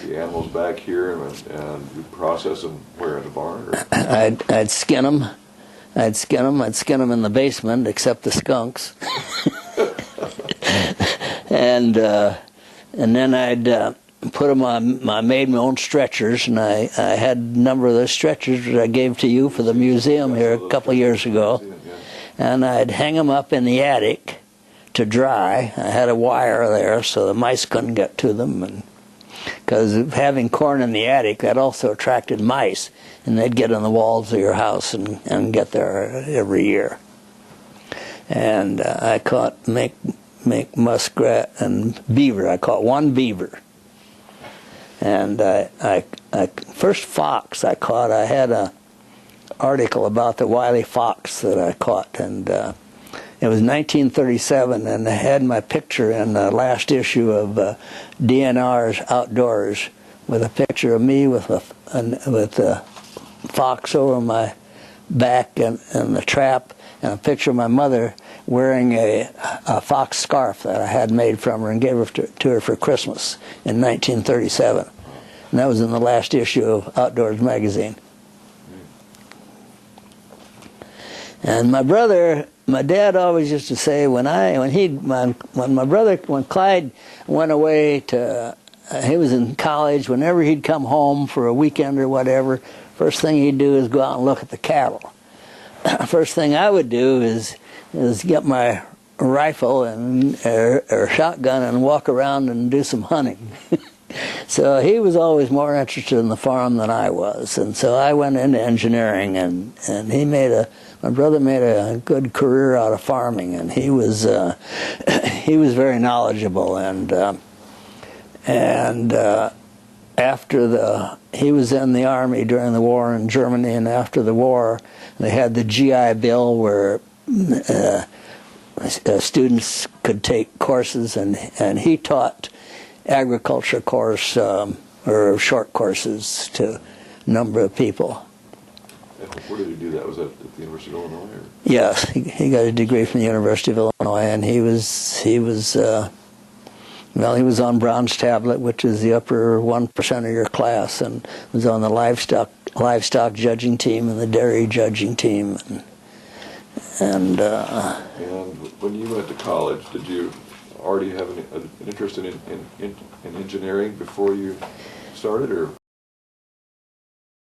the animals back here and you process them where, in the barn? Or? I'd skin them. I'd skin them in the basement, except the skunks. and then I'd put them on. I made my own stretchers, and I had a number of those stretchers that I gave to you for the museum here a couple of years ago. And I'd hang them up in the attic to dry. I had a wire there so the mice couldn't get to them, and because having corn in the attic, that also attracted mice, and they'd get on the walls of your house and get there every year. And I caught make muskrat and beaver. I caught one beaver. And I first fox I caught. I had a article about the wily fox that I caught, and it was 1937, and I had my picture in the last issue of DNR's Outdoors with a picture of me with a fox over my back and the trap, and a picture of my mother wearing a fox scarf that I had made from her and gave her to her for Christmas in 1937. And that was in the last issue of Outdoors magazine. And my dad always used to say when Clyde went away he was in college, whenever he'd come home for a weekend or whatever, first thing he'd do is go out and look at the cattle. First thing I would do is get my rifle or shotgun and walk around and do some hunting. So he was always more interested in the farm than I was, and so I went into engineering, and my brother made a good career out of farming, and he was very knowledgeable, and after he was in the army during the war in Germany, and after the war they had the GI Bill where students could take courses, and he taught agriculture course or short courses to a number of people. Where did he do that? Was that at the University of Illinois? Or? Yes, he got a degree from the University of Illinois, and he was on Brown's Tablet, which is the upper 1% of your class, and was on the livestock judging team and the dairy judging team, and when you went to college, did you already have an interest in engineering before you started, or?